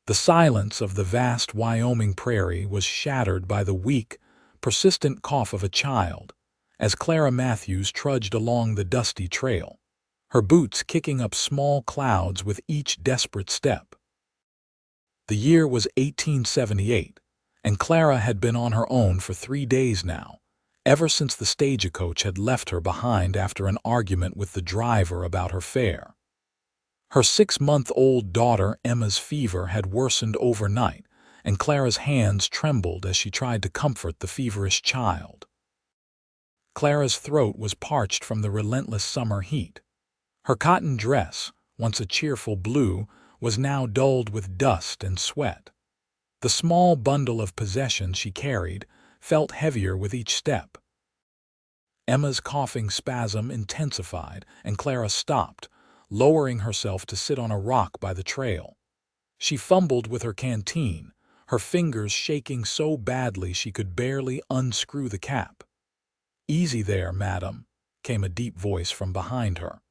The silence of the vast Wyoming prairie was shattered by the weak, persistent cough of a child as Clara Matthews trudged along the dusty trail, her boots kicking up small clouds with each desperate step. The year was 1878, and Clara had been on her own for 3 days now, ever since the stagecoach had left her behind after an argument with the driver about her fare. Her 6-month-old daughter Emma's fever had worsened overnight, and Clara's hands trembled as she tried to comfort the feverish child. Clara's throat was parched from the relentless summer heat. Her cotton dress, once a cheerful blue, was now dulled with dust and sweat. The small bundle of possessions she carried felt heavier with each step. Emma's coughing spasm intensified, and Clara stopped, lowering herself to sit on a rock by the trail. She fumbled with her canteen, her fingers shaking so badly she could barely unscrew the cap. "Easy there, madam," came a deep voice from behind her.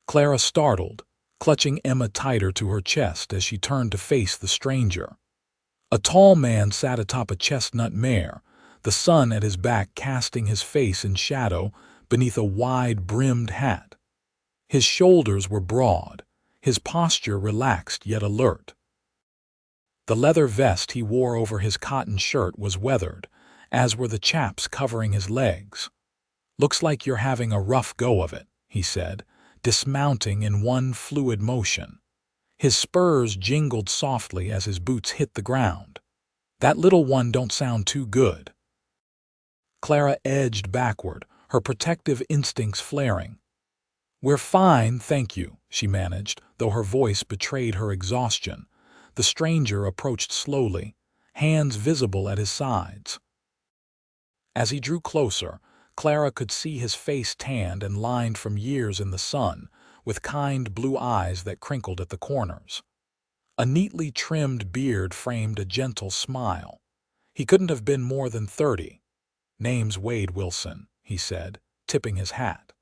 Clara startled, clutching Emma tighter to her chest as she turned to face the stranger. A tall man sat atop a chestnut mare, the sun at his back casting his face in shadow beneath a wide-brimmed hat. His shoulders were broad, his posture relaxed yet alert. The leather vest he wore over his cotton shirt was weathered, as were the chaps covering his legs. "Looks like you're having a rough go of it," he said, dismounting in one fluid motion. His spurs jingled softly as his boots hit the ground. "That little one don't sound too good." Clara edged backward, her protective instincts flaring. "We're fine, thank you," she managed, though her voice betrayed her exhaustion. The stranger approached slowly, hands visible at his sides. As he drew closer, Clara could see his face tanned and lined from years in the sun, with kind blue eyes that crinkled at the corners. A neatly trimmed beard framed a gentle smile. He couldn't have been more than 30. "Name's Wade Wilson," he said, tipping his hat.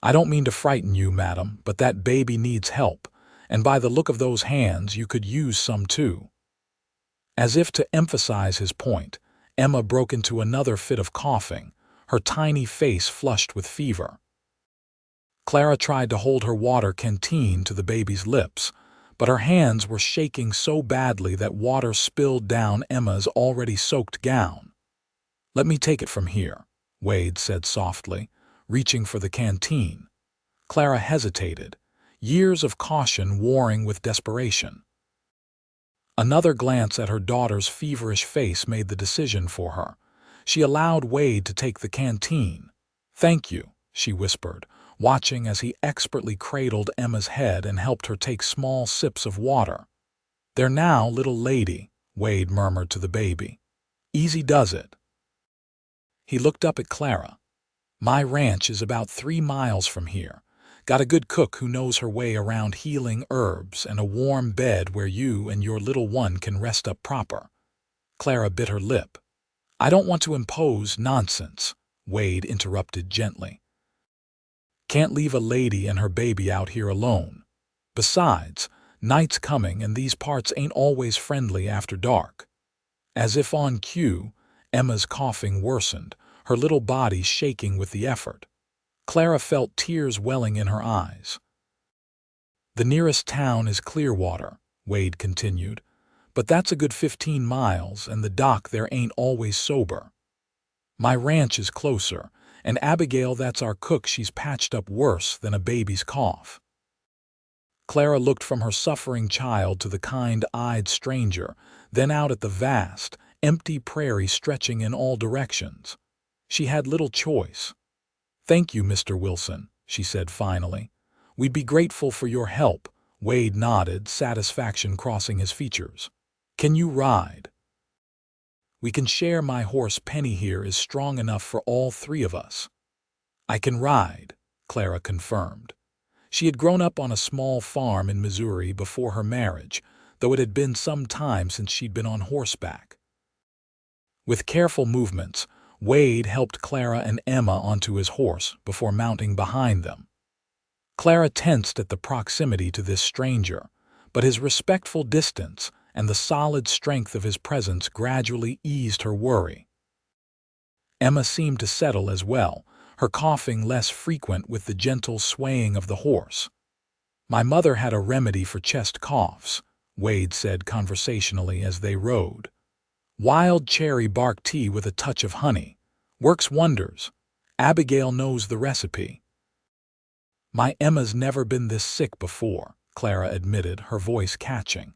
"I don't mean to frighten you, madam, but that baby needs help, and by the look of those hands you could use some too." As if to emphasize his point, Emma broke into another fit of coughing, her tiny face flushed with fever. Clara tried to hold her water canteen to the baby's lips, but her hands were shaking so badly that water spilled down Emma's already soaked gown. "Let me take it from here," Wade said softly, reaching for the canteen. Clara hesitated, years of caution warring with desperation. Another glance at her daughter's feverish face made the decision for her. She allowed Wade to take the canteen. "Thank you," she whispered, watching as he expertly cradled Emma's head and helped her take small sips of water. "There now, little lady," Wade murmured to the baby. "Easy does it." He looked up at Clara. "My ranch is about 3 miles from here. Got a good cook who knows her way around healing herbs and a warm bed where you and your little one can rest up proper." Clara bit her lip. "I don't want to impose nonsense," Wade interrupted gently. "Can't leave a lady and her baby out here alone. Besides, night's coming and these parts ain't always friendly after dark." As if on cue, Emma's coughing worsened, her little body shaking with the effort. Clara felt tears welling in her eyes. "The nearest town is Clearwater," Wade continued, "but that's a good 15 miles and the doc there ain't always sober. My ranch is closer, and Abigail, that's our cook, she's patched up worse than a baby's cough." Clara looked from her suffering child to the kind-eyed stranger, then out at the vast, empty prairie stretching in all directions. She had little choice. "Thank you, Mr. Wilson," she said finally. "We'd be grateful for your help." Wade nodded, satisfaction crossing his features. "Can you ride?" "We can share. My horse Penny here is strong enough for all 3 of us." "I can ride," Clara confirmed. She had grown up on a small farm in Missouri before her marriage, though it had been some time since she'd been on horseback. With careful movements, Wade helped Clara and Emma onto his horse before mounting behind them. Clara tensed at the proximity to this stranger, but his respectful distance and the solid strength of his presence gradually eased her worry. Emma seemed to settle as well, her coughing less frequent with the gentle swaying of the horse. "My mother had a remedy for chest coughs," Wade said conversationally as they rode. "Wild cherry bark tea with a touch of honey. Works wonders. Abigail knows the recipe." "My Emma's never been this sick before," Clara admitted, her voice catching.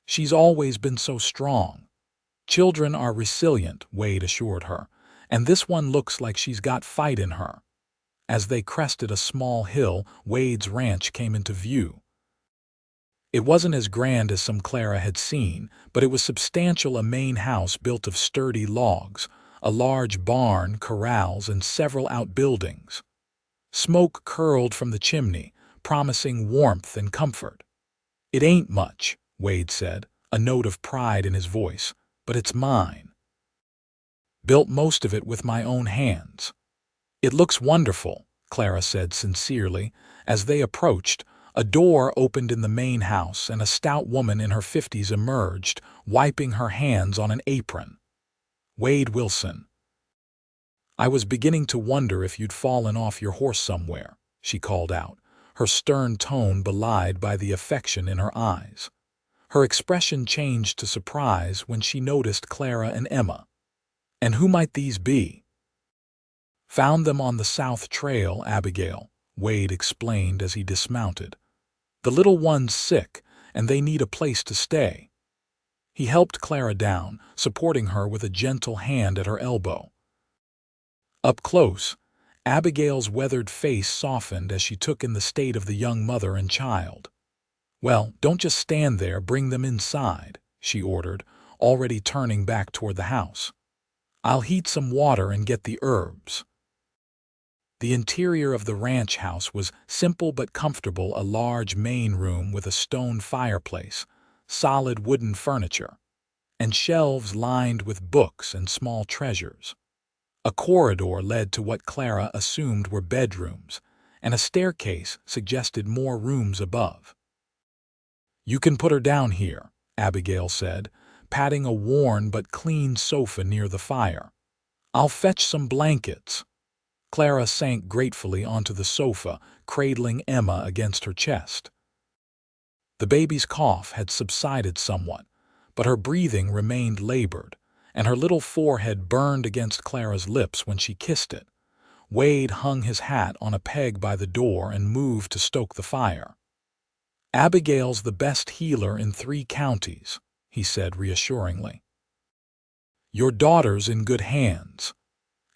"She's always been so strong." "Children are resilient," Wade assured her, "and this one looks like she's got fight in her." As they crested a small hill, Wade's ranch came into view. It wasn't as grand as some Clara had seen, but it was substantial, a main house built of sturdy logs, a large barn, corrals, and several outbuildings. Smoke curled from the chimney, promising warmth and comfort. "It ain't much," Wade said, a note of pride in his voice, "but it's mine. Built most of it with my own hands." "It looks wonderful," Clara said sincerely. As they approached, a door opened in the main house and a stout woman in her 50s emerged, wiping her hands on an apron. "Wade Wilson. I was beginning to wonder if you'd fallen off your horse somewhere," she called out, her stern tone belied by the affection in her eyes. Her expression changed to surprise when she noticed Clara and Emma. "And who might these be?" "Found them on the South Trail, Abigail," Wade explained as he dismounted. "The little one's sick, and they need a place to stay." He helped Clara down, supporting her with a gentle hand at her elbow. Up close, Abigail's weathered face softened as she took in the state of the young mother and child. "Well, don't just stand there, bring them inside," she ordered, already turning back toward the house. "I'll heat some water and get the herbs." The interior of the ranch house was simple but comfortable, a large main room with a stone fireplace, solid wooden furniture, and shelves lined with books and small treasures. A corridor led to what Clara assumed were bedrooms, and a staircase suggested more rooms above. "You can put her down here," Abigail said, patting a worn but clean sofa near the fire. "I'll fetch some blankets." Clara sank gratefully onto the sofa, cradling Emma against her chest. The baby's cough had subsided somewhat, but her breathing remained labored, and her little forehead burned against Clara's lips when she kissed it. Wade hung his hat on a peg by the door and moved to stoke the fire. "Abigail's the best healer in 3 counties," he said reassuringly. "Your daughter's in good hands."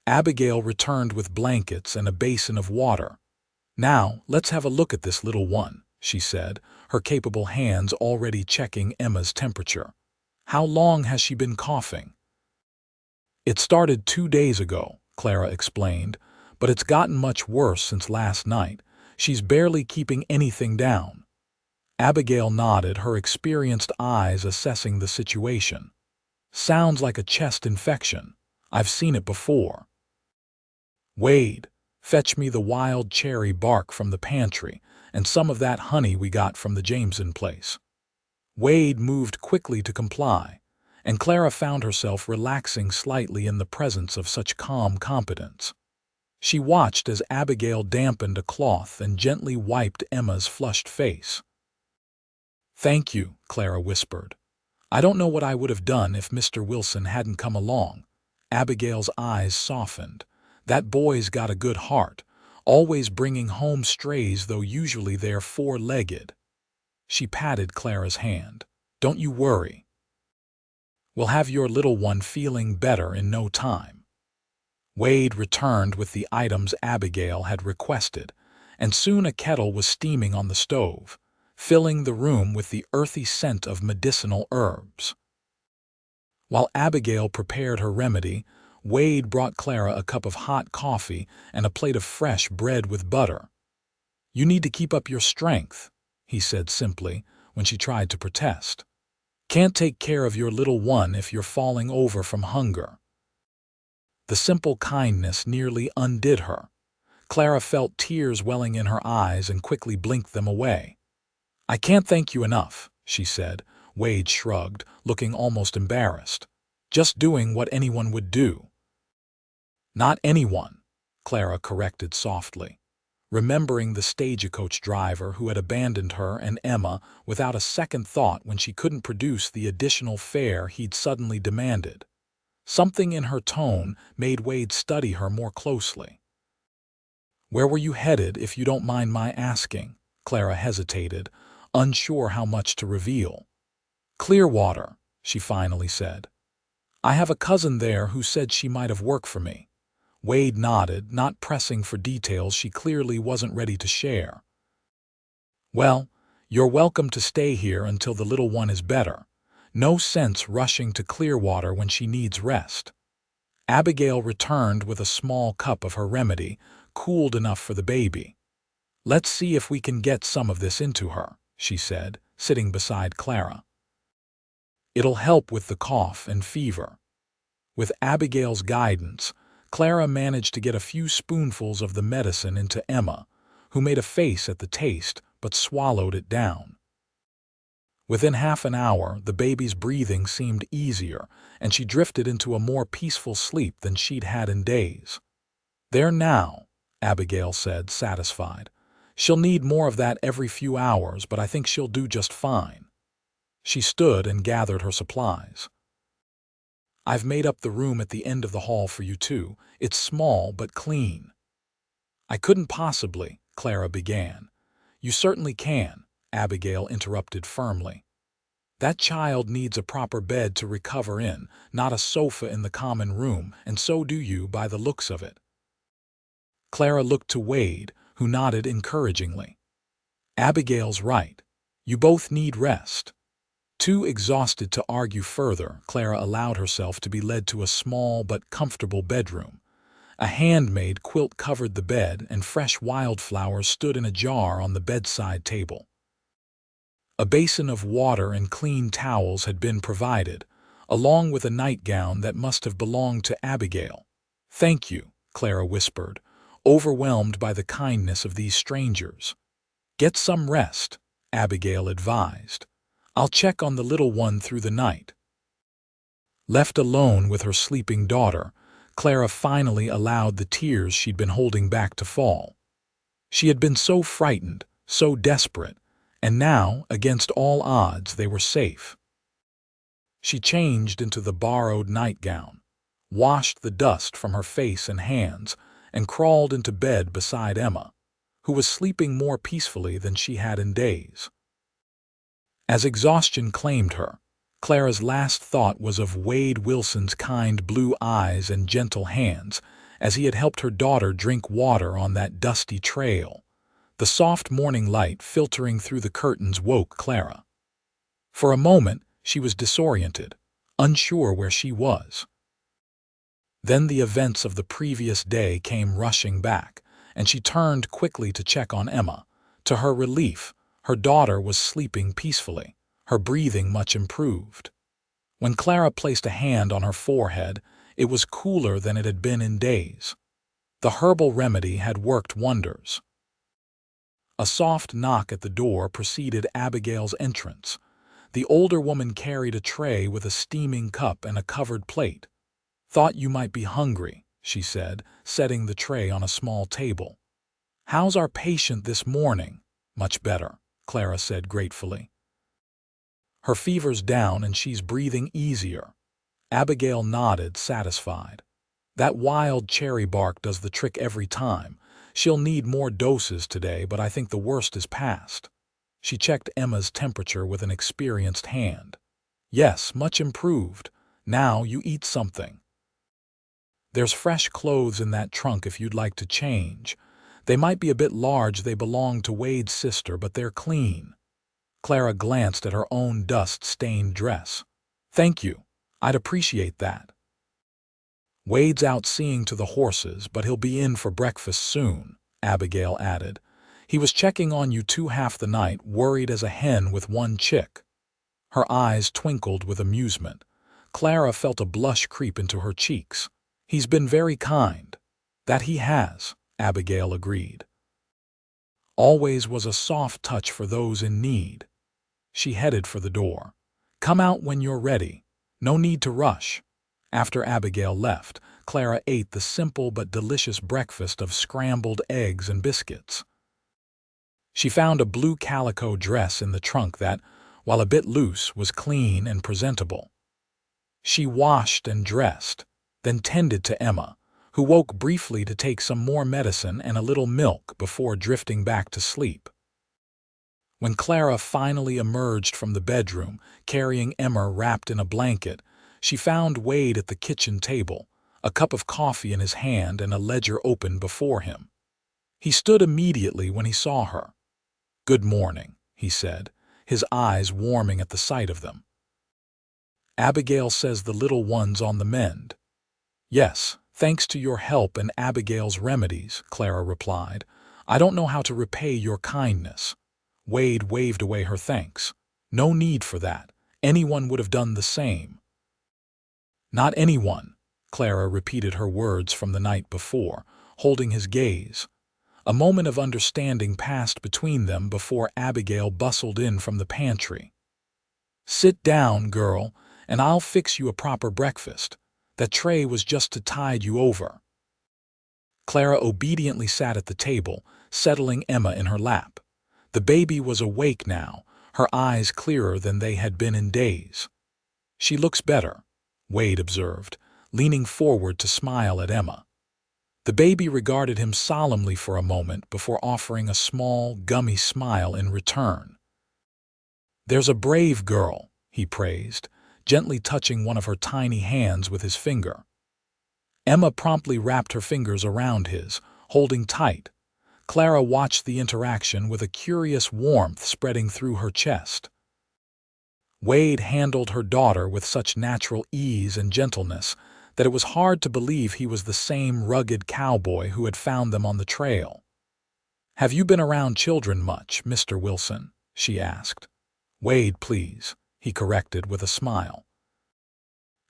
Abigail returned with blankets and a basin of water. "Now, let's have a look at this little one," she said, her capable hands already checking Emma's temperature. "How long has she been coughing?" "It started 2 days ago," Clara explained, "but it's gotten much worse since last night. She's barely keeping anything down." Abigail nodded, her experienced eyes assessing the situation. "Sounds like a chest infection. I've seen it before." "Wade, fetch me the wild cherry bark from the pantry and some of that honey we got from the Jameson place." Wade moved quickly to comply, and Clara found herself relaxing slightly in the presence of such calm competence. She watched as Abigail dampened a cloth and gently wiped Emma's flushed face. "Thank you," Clara whispered. "I don't know what I would have done if Mr. Wilson hadn't come along." Abigail's eyes softened. "That boy's got a good heart, always bringing home strays, though usually they're 4-legged. She patted Clara's hand. "Don't you worry. We'll have your little one feeling better in no time." Wade returned with the items Abigail had requested, and soon a kettle was steaming on the stove, filling the room with the earthy scent of medicinal herbs. While Abigail prepared her remedy, Wade brought Clara a cup of hot coffee and a plate of fresh bread with butter. "You need to keep up your strength," he said simply when she tried to protest. "Can't take care of your little one if you're falling over from hunger." The simple kindness nearly undid her. Clara felt tears welling in her eyes and quickly blinked them away. "I can't thank you enough," she said. Wade shrugged, looking almost embarrassed. Just doing what anyone would do. Not anyone, Clara corrected softly, remembering the stagecoach driver who had abandoned her and Emma without a second thought when she couldn't produce the additional fare he'd suddenly demanded. Something in her tone made Wade study her more closely. "Where were you headed, if you don't mind my asking?" Clara hesitated, unsure how much to reveal. "Clearwater," she finally said. "I have a cousin there who said she might have work for me." Wade nodded, not pressing for details she clearly wasn't ready to share. "Well, you're welcome to stay here until the little one is better. No sense rushing to Clearwater when she needs rest." Abigail returned with a small cup of her remedy, cooled enough for the baby. "Let's see if we can get some of this into her," she said, sitting beside Clara. "It'll help with the cough and fever." With Abigail's guidance, Clara managed to get a few spoonfuls of the medicine into Emma, who made a face at the taste but swallowed it down. Within half an hour, the baby's breathing seemed easier, and she drifted into a more peaceful sleep than she'd had in days. "There now," Abigail said, satisfied. "She'll need more of that every few hours, but I think she'll do just fine." She stood and gathered her supplies. "I've made up the room at the end of the hall for you two. It's small but clean." "I couldn't possibly," Clara began. "You certainly can," Abigail interrupted firmly. "That child needs a proper bed to recover in, not a sofa in the common room, and so do you by the looks of it." Clara looked to Wade, who nodded encouragingly. "Abigail's right. You both need rest." Too exhausted to argue further, Clara allowed herself to be led to a small but comfortable bedroom. A handmade quilt covered the bed, and fresh wildflowers stood in a jar on the bedside table. A basin of water and clean towels had been provided, along with a nightgown that must have belonged to Abigail. "Thank you," Clara whispered, overwhelmed by the kindness of these strangers. "Get some rest," Abigail advised. "I'll check on the little one through the night." Left alone with her sleeping daughter, Clara finally allowed the tears she'd been holding back to fall. She had been so frightened, so desperate, and now, against all odds, they were safe. She changed into the borrowed nightgown, washed the dust from her face and hands, and crawled into bed beside Emma, who was sleeping more peacefully than she had in days. As exhaustion claimed her, Clara's last thought was of Wade Wilson's kind blue eyes and gentle hands as he had helped her daughter drink water on that dusty trail. The soft morning light filtering through the curtains woke Clara. For a moment, she was disoriented, unsure where she was. Then the events of the previous day came rushing back, and she turned quickly to check on Emma. To her relief, her daughter was sleeping peacefully, her breathing much improved. When Clara placed a hand on her forehead, it was cooler than it had been in days. The herbal remedy had worked wonders. A soft knock at the door preceded Abigail's entrance. The older woman carried a tray with a steaming cup and a covered plate. "Thought you might be hungry," she said, setting the tray on a small table. "How's our patient this morning?" "Much better," Clara said gratefully. "Her fever's down and she's breathing easier." Abigail nodded, satisfied. "That wild cherry bark does the trick every time. She'll need more doses today, but I think the worst is past." She checked Emma's temperature with an experienced hand. "Yes, much improved. Now you eat something. There's fresh clothes in that trunk if you'd like to change. They might be a bit large, they belong to Wade's sister, but they're clean." Clara glanced at her own dust-stained dress. "Thank you. I'd appreciate that." "Wade's out seeing to the horses, but he'll be in for breakfast soon," Abigail added. "He was checking on you two half the night, worried as a hen with one chick." Her eyes twinkled with amusement. Clara felt a blush creep into her cheeks. "He's been very kind." "That he has," Abigail agreed. "Always was a soft touch for those in need." She headed for the door. "Come out when you're ready. No need to rush." After Abigail left, Clara ate the simple but delicious breakfast of scrambled eggs and biscuits. She found a blue calico dress in the trunk that, while a bit loose, was clean and presentable. She washed and dressed, then tended to Emma, who woke briefly to take some more medicine and a little milk before drifting back to sleep. When Clara finally emerged from the bedroom, carrying Emma wrapped in a blanket, she found Wade at the kitchen table, a cup of coffee in his hand and a ledger open before him. He stood immediately when he saw her. "Good morning," he said, his eyes warming at the sight of them. "Abigail says the little one's on the mend." "Yes, thanks to your help and Abigail's remedies," Clara replied. "I don't know how to repay your kindness." Wade waved away her thanks. "No need for that. Anyone would have done the same." "Not anyone," Clara repeated her words from the night before, holding his gaze. A moment of understanding passed between them before Abigail bustled in from the pantry. "Sit down, girl, and I'll fix you a proper breakfast. That tray was just to tide you over." Clara obediently sat at the table, settling Emma in her lap. The baby was awake now, her eyes clearer than they had been in days. "She looks better," Wade observed, leaning forward to smile at Emma. The baby regarded him solemnly for a moment before offering a small, gummy smile in return. "There's a brave girl," he praised, gently touching one of her tiny hands with his finger. Emma promptly wrapped her fingers around his, holding tight. Clara watched the interaction with a curious warmth spreading through her chest. Wade handled her daughter with such natural ease and gentleness that it was hard to believe he was the same rugged cowboy who had found them on the trail. "Have you been around children much, Mr. Wilson?" she asked. "Wade, please," he corrected with a smile.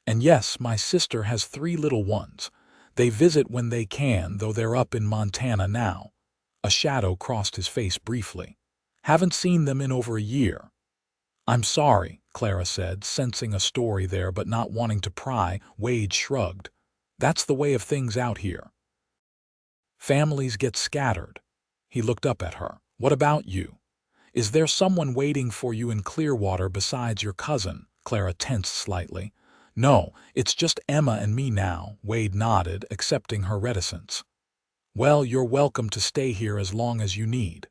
"And yes, my sister has 3 little ones. They visit when they can, though they're up in Montana now." A shadow crossed his face briefly. "Haven't seen them in over a year." "I'm sorry," Clara said, sensing a story there but not wanting to pry. Wade shrugged. "That's the way of things out here. Families get scattered." He looked up at her. "What about you? Is there someone waiting for you in Clearwater besides your cousin?" Clara tensed slightly. "No, it's just Emma and me now," Wade nodded, accepting her reticence. "Well, you're welcome to stay here as long as you need.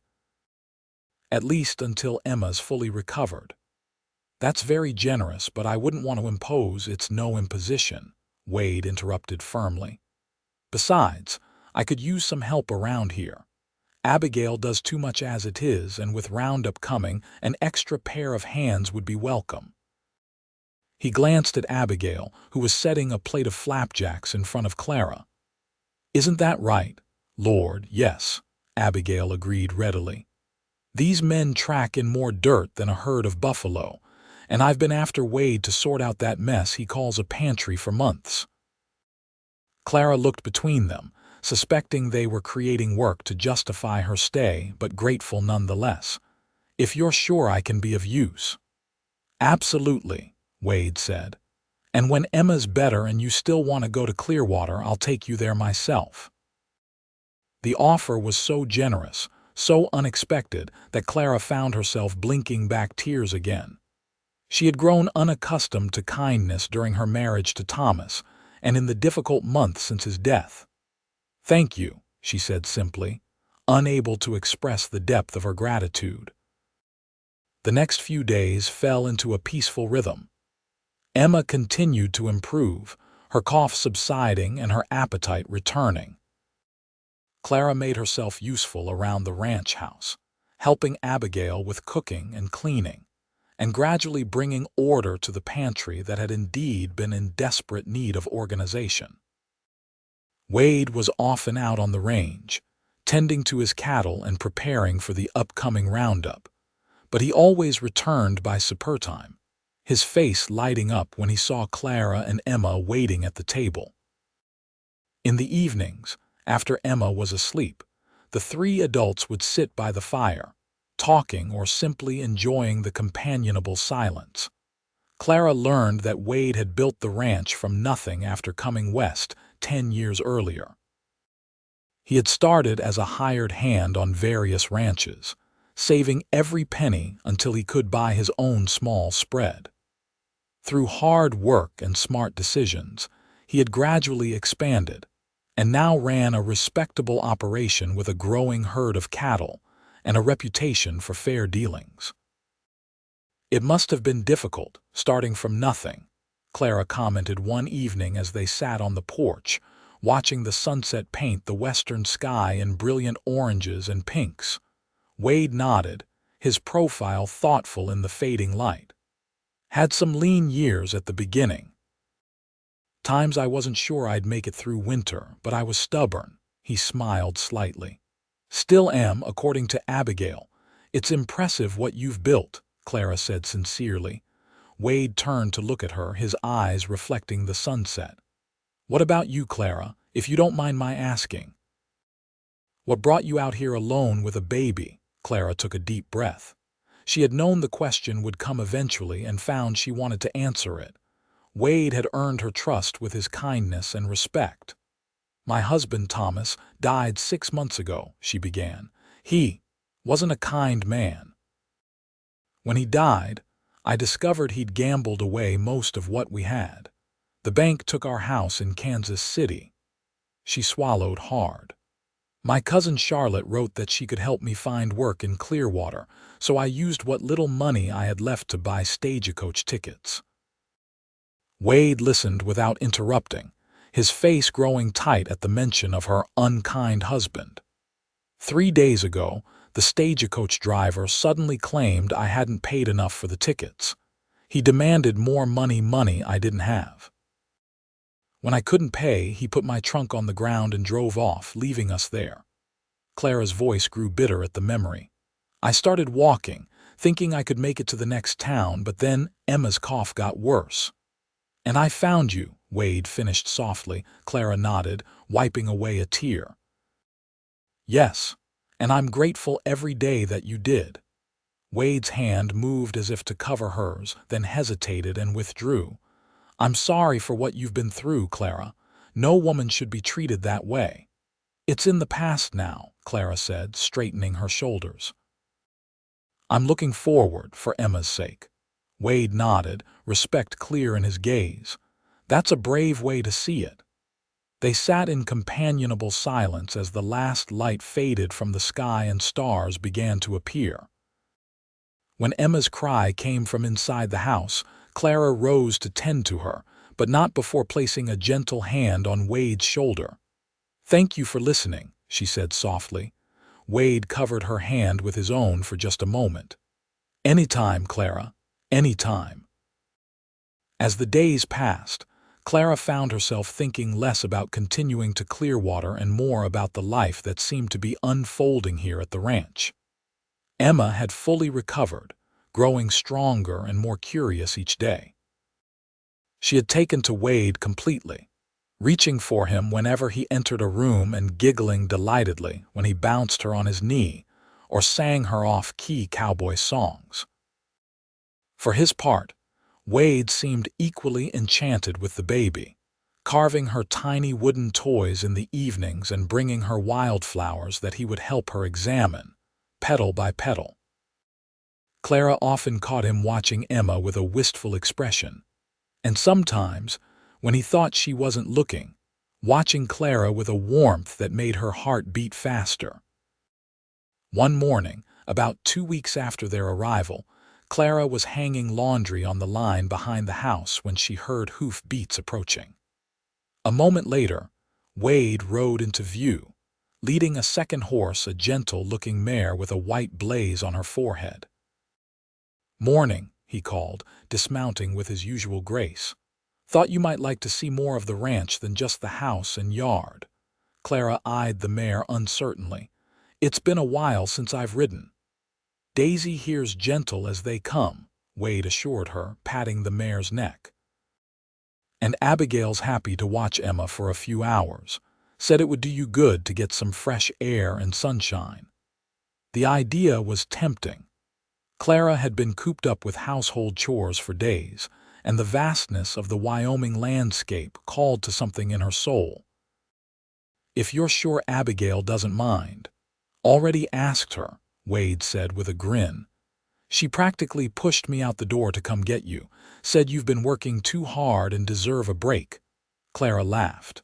At least until Emma's fully recovered." "That's very generous, but I wouldn't want to impose. It's no imposition," Wade interrupted firmly. "Besides, I could use some help around here. Abigail does too much as it is, and with Roundup coming, an extra pair of hands would be welcome." He glanced at Abigail, who was setting a plate of flapjacks in front of Clara. "Isn't that right, Lord?" "Yes," Abigail agreed readily. "These men track in more dirt than a herd of buffalo, and I've been after Wade to sort out that mess he calls a pantry for months." Clara looked between them, suspecting they were creating work to justify her stay, but grateful nonetheless. "If you're sure I can be of use." "Absolutely," Wade said. "And when Emma's better and you still want to go to Clearwater, I'll take you there myself." The offer was so generous, so unexpected, that Clara found herself blinking back tears again. She had grown unaccustomed to kindness during her marriage to Thomas, and in the difficult months since his death. "Thank you," she said simply, unable to express the depth of her gratitude. The next few days fell into a peaceful rhythm. Emma continued to improve, her cough subsiding and her appetite returning. Clara made herself useful around the ranch house, helping Abigail with cooking and cleaning, and gradually bringing order to the pantry that had indeed been in desperate need of organization. Wade was often out on the range, tending to his cattle and preparing for the upcoming roundup, but he always returned by supper time, his face lighting up when he saw Clara and Emma waiting at the table. In the evenings, after Emma was asleep, the 3 adults would sit by the fire, talking or simply enjoying the companionable silence. Clara learned that Wade had built the ranch from nothing after coming west 10 years earlier. He had started as a hired hand on various ranches, saving every penny until he could buy his own small spread. Through hard work and smart decisions, he had gradually expanded, and now ran a respectable operation with a growing herd of cattle and a reputation for fair dealings. "It must have been difficult, starting from nothing," Clara commented one evening as they sat on the porch, watching the sunset paint the western sky in brilliant oranges and pinks. Wade nodded, his profile thoughtful in the fading light. "Had some lean years at the beginning. Times I wasn't sure I'd make it through winter, but I was stubborn," he smiled slightly. "Still am, according to Abigail. It's impressive what you've built," Clara said sincerely. Wade turned to look at her, his eyes reflecting the sunset. "What about you, Clara, if you don't mind my asking? What brought you out here alone with a baby?" Clara took a deep breath. She had known the question would come eventually and found she wanted to answer it. Wade had earned her trust with his kindness and respect. "My husband, Thomas, died 6 months ago," she began. "He wasn't a kind man. When he died, I discovered he'd gambled away most of what we had. The bank took our house in Kansas City." She swallowed hard. "My cousin Charlotte wrote that she could help me find work in Clearwater, so I used what little money I had left to buy stagecoach tickets." Wade listened without interrupting, his face growing tight at the mention of her unkind husband. 3 days ago, the stagecoach driver suddenly claimed I hadn't paid enough for the tickets. He demanded more money I didn't have. When I couldn't pay, he put my trunk on the ground and drove off, leaving us there." Clara's voice grew bitter at the memory. "I started walking, thinking I could make it to the next town, but then Emma's cough got worse. And I found you," Wade finished softly. Clara nodded, wiping away a tear. "Yes, and I'm grateful every day that you did." Wade's hand moved as if to cover hers, then hesitated and withdrew. "I'm sorry for what you've been through, Clara. No woman should be treated that way." "It's in the past now," Clara said, straightening her shoulders. "I'm looking forward, for Emma's sake." Wade nodded, respect clear in his gaze. "That's a brave way to see it." They sat in companionable silence as the last light faded from the sky and stars began to appear. When Emma's cry came from inside the house, Clara rose to tend to her, but not before placing a gentle hand on Wade's shoulder. "Thank you for listening," she said softly. Wade covered her hand with his own for just a moment. "Anytime, Clara, anytime." As the days passed, Clara found herself thinking less about continuing to Clearwater and more about the life that seemed to be unfolding here at the ranch. Emma had fully recovered, growing stronger and more curious each day. She had taken to Wade completely, reaching for him whenever he entered a room and giggling delightedly when he bounced her on his knee or sang her off-key cowboy songs. For his part, Wade seemed equally enchanted with the baby, carving her tiny wooden toys in the evenings and bringing her wildflowers that he would help her examine, petal by petal. Clara often caught him watching Emma with a wistful expression, and sometimes, when he thought she wasn't looking, watching Clara with a warmth that made her heart beat faster. One morning, about 2 weeks after their arrival, Clara was hanging laundry on the line behind the house when she heard hoof beats approaching. A moment later, Wade rode into view, leading a second horse, a gentle-looking mare with a white blaze on her forehead. "Morning," he called, dismounting with his usual grace. "Thought you might like to see more of the ranch than just the house and yard." Clara eyed the mare uncertainly. "It's been a while since I've ridden." "Daisy here's gentle as they come," Wade assured her, patting the mare's neck. "And Abigail's happy to watch Emma for a few hours. Said it would do you good to get some fresh air and sunshine." The idea was tempting. Clara had been cooped up with household chores for days, and the vastness of the Wyoming landscape called to something in her soul. "If you're sure Abigail doesn't mind." "Already asked her," Wade said with a grin. "She practically pushed me out the door to come get you, said you've been working too hard and deserve a break." Clara laughed.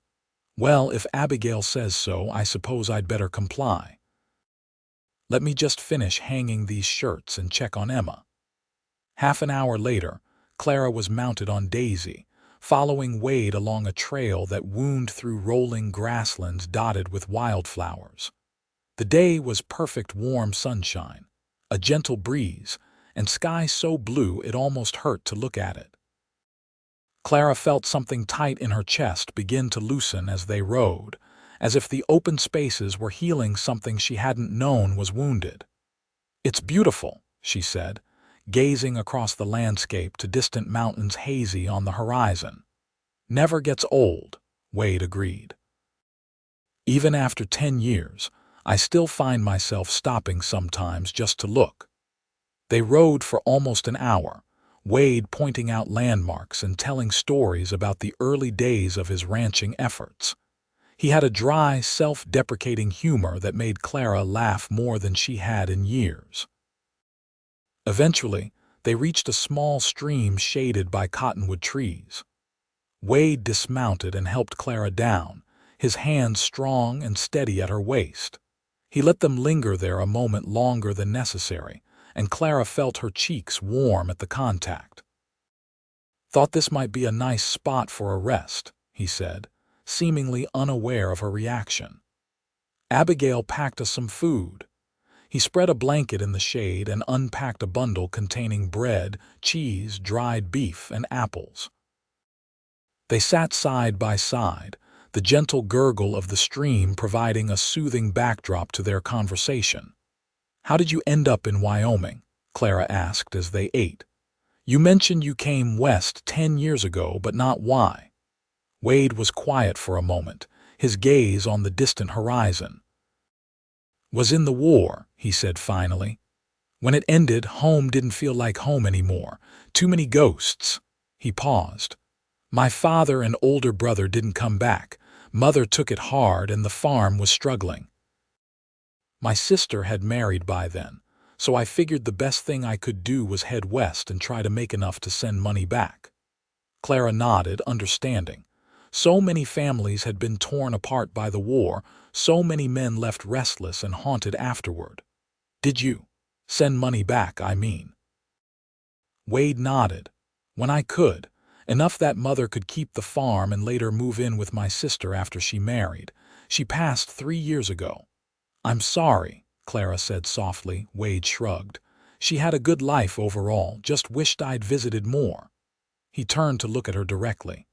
"Well, if Abigail says so, I suppose I'd better comply. Let me just finish hanging these shirts and check on Emma." Half an hour later, Clara was mounted on Daisy, following Wade along a trail that wound through rolling grasslands dotted with wildflowers. The day was perfect warm sunshine, a gentle breeze, and sky so blue it almost hurt to look at it. Clara felt something tight in her chest begin to loosen as they rode, as if the open spaces were healing something she hadn't known was wounded. "It's beautiful," she said, gazing across the landscape to distant mountains hazy on the horizon. "Never gets old," Wade agreed. "Even after 10 years, I still find myself stopping sometimes just to look." They rode for almost an hour, Wade pointing out landmarks and telling stories about the early days of his ranching efforts. He had a dry, self-deprecating humor that made Clara laugh more than she had in years. Eventually, they reached a small stream shaded by cottonwood trees. Wade dismounted and helped Clara down, his hands strong and steady at her waist. He let them linger there a moment longer than necessary, and Clara felt her cheeks warm at the contact. "Thought this might be a nice spot for a rest," he said, seemingly unaware of her reaction. "Abigail packed us some food." He spread a blanket in the shade and unpacked a bundle containing bread, cheese, dried beef, and apples. They sat side by side, the gentle gurgle of the stream providing a soothing backdrop to their conversation. "How did you end up in Wyoming?" Clara asked as they ate. "You mentioned you came west 10 years ago, but not why." Wade was quiet for a moment, his gaze on the distant horizon. "Was in the war," he said finally. "When it ended, home didn't feel like home anymore. Too many ghosts." He paused. "My father and older brother didn't come back. Mother took it hard and the farm was struggling. My sister had married by then, so I figured the best thing I could do was head west and try to make enough to send money back." Clara nodded, understanding. So many families had been torn apart by the war, so many men left restless and haunted afterward. "Did you send money back, I mean?" Wade nodded. "When I could. Enough that Mother could keep the farm and later move in with my sister after she married. She passed 3 years ago." "I'm sorry," Clara said softly. Wade shrugged. "She had a good life overall, just wished I'd visited more." He turned to look at her directly.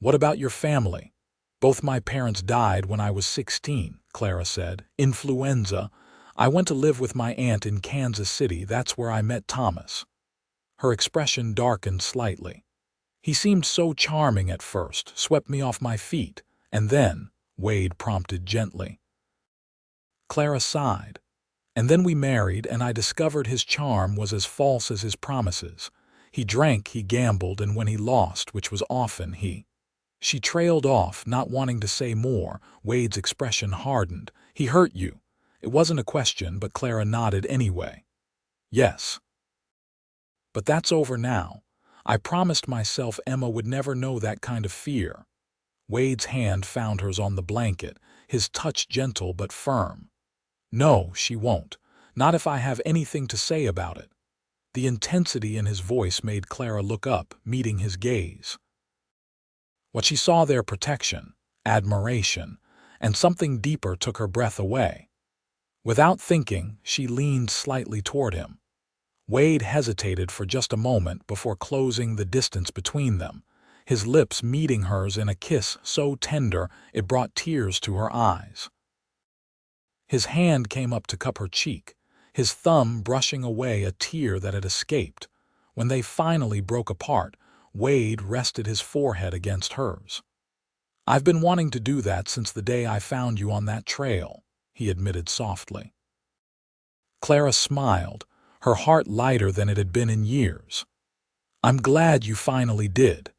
"What about your family?" "Both my parents died when I was 16, Clara said. "Influenza. I went to live with my aunt in Kansas City. That's where I met Thomas." Her expression darkened slightly. "He seemed so charming at first, swept me off my feet, and then," Wade prompted gently. Clara sighed. "And then we married, and I discovered his charm was as false as his promises. He drank, he gambled, and when he lost, which was often, he—" She trailed off, not wanting to say more. Wade's expression hardened. "He hurt you." It wasn't a question, but Clara nodded anyway. "Yes. But that's over now. I promised myself Emma would never know that kind of fear." Wade's hand found hers on the blanket, his touch gentle but firm. "No, she won't. Not if I have anything to say about it." The intensity in his voice made Clara look up, meeting his gaze. What she saw there, protection, admiration, and something deeper, took her breath away. Without thinking, she leaned slightly toward him. Wade hesitated for just a moment before closing the distance between them, his lips meeting hers in a kiss so tender it brought tears to her eyes. His hand came up to cup her cheek, his thumb brushing away a tear that had escaped. When they finally broke apart, Wade rested his forehead against hers. "I've been wanting to do that since the day I found you on that trail," he admitted softly. Clara smiled, her heart lighter than it had been in years. "I'm glad you finally did."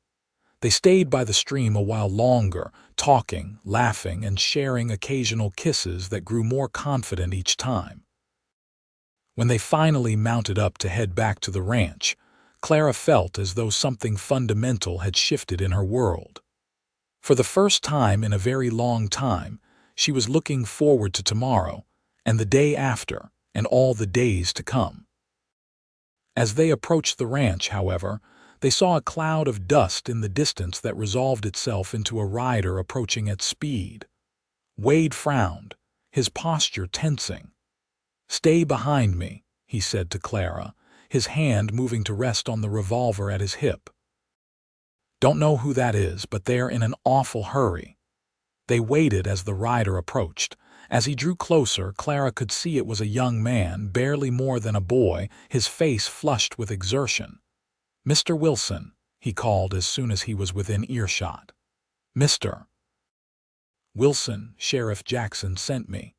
They stayed by the stream a while longer, talking, laughing, and sharing occasional kisses that grew more confident each time. When they finally mounted up to head back to the ranch, Clara felt as though something fundamental had shifted in her world. For the first time in a very long time, she was looking forward to tomorrow, and the day after, and all the days to come. As they approached the ranch, however, they saw a cloud of dust in the distance that resolved itself into a rider approaching at speed. Wade frowned, his posture tensing. "Stay behind me," he said to Clara, his hand moving to rest on the revolver at his hip. "Don't know who that is, but they're in an awful hurry." They waited as the rider approached. As he drew closer, Clara could see it was a young man, barely more than a boy, his face flushed with exertion. "Mr. Wilson," he called as soon as he was within earshot. "Mr. Wilson, Sheriff Jackson sent me.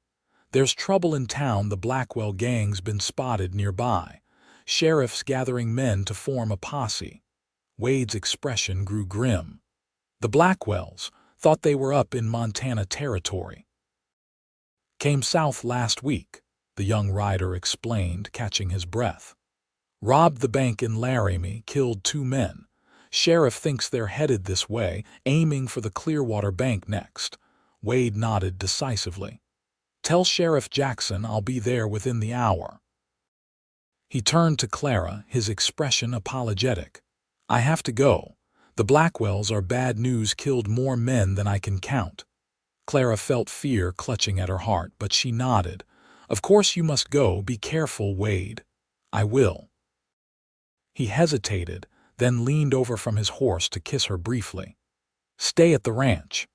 There's trouble in town. The Blackwell gang's been spotted nearby. Sheriff's gathering men to form a posse." Wade's expression grew grim. "The Blackwells thought they were up in Montana territory. Came south last week," the young rider explained, catching his breath. "Robbed the bank in Laramie, killed 2 men. Sheriff thinks they're headed this way, aiming for the Clearwater Bank next." Wade nodded decisively. "Tell Sheriff Jackson I'll be there within the hour." He turned to Clara, his expression apologetic. "I have to go. The Blackwells are bad news, killed more men than I can count." Clara felt fear clutching at her heart, but she nodded. "Of course you must go. Be careful, Wade." "I will." He hesitated, then leaned over from his horse to kiss her briefly. "Stay at the ranch.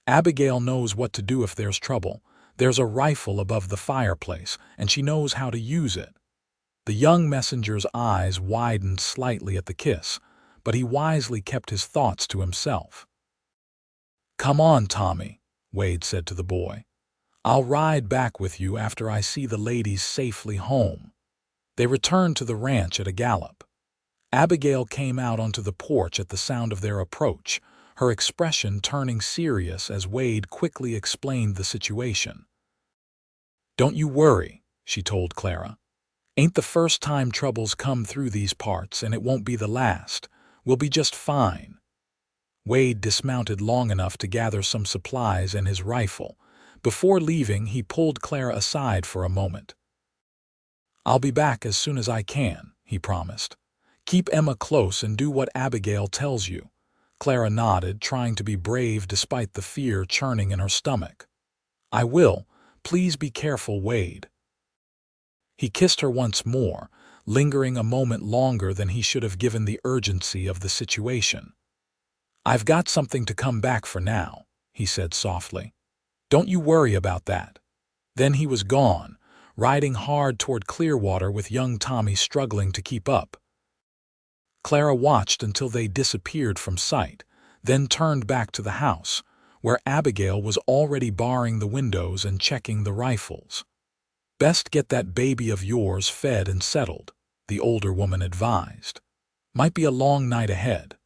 Abigail knows what to do if there's trouble. There's a rifle above the fireplace, and she knows how to use it." The young messenger's eyes widened slightly at the kiss, but he wisely kept his thoughts to himself. "Come on, Tommy," Wade said to the boy. "I'll ride back with you after I see the ladies safely home." They returned to the ranch at a gallop. Abigail came out onto the porch at the sound of their approach, her expression turning serious as Wade quickly explained the situation. "Don't you worry," she told Clara. "Ain't the first time trouble's come through these parts, and it won't be the last. We'll be just fine." Wade dismounted long enough to gather some supplies and his rifle. Before leaving, he pulled Clara aside for a moment. "I'll be back as soon as I can," he promised. "Keep Emma close and do what Abigail tells you." Clara nodded, trying to be brave despite the fear churning in her stomach. "I will. Please be careful, Wade." He kissed her once more, lingering a moment longer than he should have given the urgency of the situation. "I've got something to come back for now," he said softly. "Don't you worry about that." Then he was gone, riding hard toward Clearwater with young Tommy struggling to keep up. Clara watched until they disappeared from sight, then turned back to the house, where Abigail was already barring the windows and checking the rifles. "Best get that baby of yours fed and settled," the older woman advised. "Might be a long night ahead."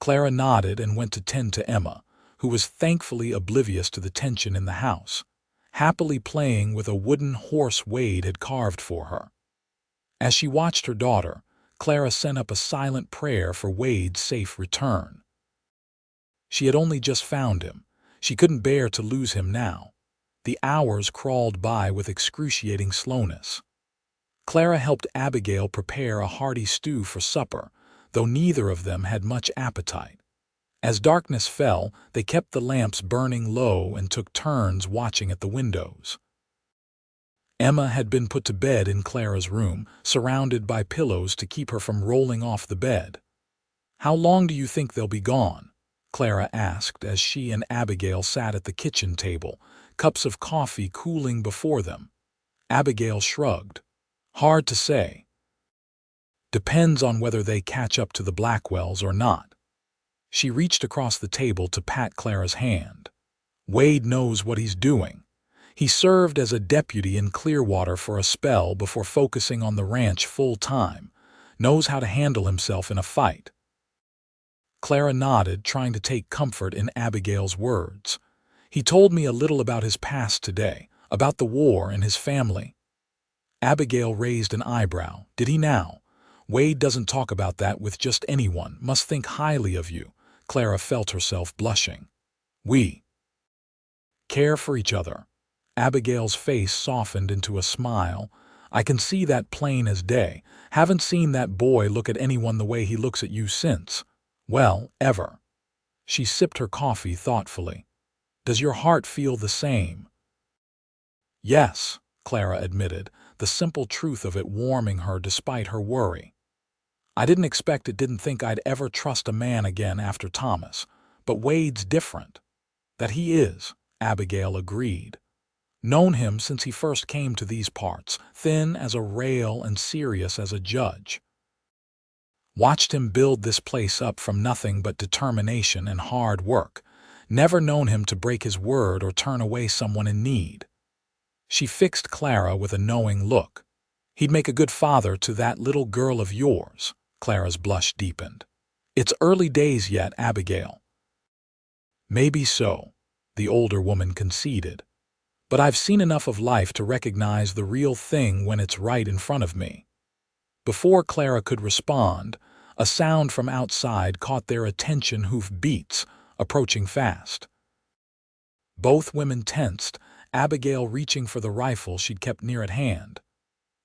Clara nodded and went to tend to Emma, who was thankfully oblivious to the tension in the house, happily playing with a wooden horse Wade had carved for her. As she watched her daughter, Clara sent up a silent prayer for Wade's safe return. She had only just found him. She couldn't bear to lose him now. The hours crawled by with excruciating slowness. Clara helped Abigail prepare a hearty stew for supper, though neither of them had much appetite. As darkness fell, they kept the lamps burning low and took turns watching at the windows. Emma had been put to bed in Clara's room, surrounded by pillows to keep her from rolling off the bed. "How long do you think they'll be gone?" Clara asked as she and Abigail sat at the kitchen table, cups of coffee cooling before them. Abigail shrugged. "Hard to say. Depends on whether they catch up to the Blackwells or not." She reached across the table to pat Clara's hand. "Wade knows what he's doing. He served as a deputy in Clearwater for a spell before focusing on the ranch full-time. Knows how to handle himself in a fight. Clara nodded, trying to take comfort in Abigail's words. He told me a little about his past today, about the war and his family. Abigail raised an eyebrow. Did he now? Wade doesn't talk about that with just anyone. Must think highly of you. Clara felt herself blushing. We care for each other. Abigail's face softened into a smile. I can see that plain as day. Haven't seen that boy look at anyone the way he looks at you since. Well, ever. She sipped her coffee thoughtfully. Does your heart feel the same? Yes, Clara admitted, the simple truth of it warming her despite her worry. I didn't expect it, didn't think I'd ever trust a man again after Thomas. But Wade's different. That he is, Abigail agreed. Known him since he first came to these parts, thin as a rail and serious as a judge. Watched him build this place up from nothing but determination and hard work. Never known him to break his word or turn away someone in need. She fixed Clara with a knowing look. He'd make a good father to that little girl of yours. Clara's blush deepened. It's early days yet, Abigail. Maybe so, the older woman conceded. But I've seen enough of life to recognize the real thing when it's right in front of me. Before Clara could respond, a sound from outside caught their attention. Hoof beats, approaching fast. Both women tensed, Abigail reaching for the rifle she'd kept near at hand.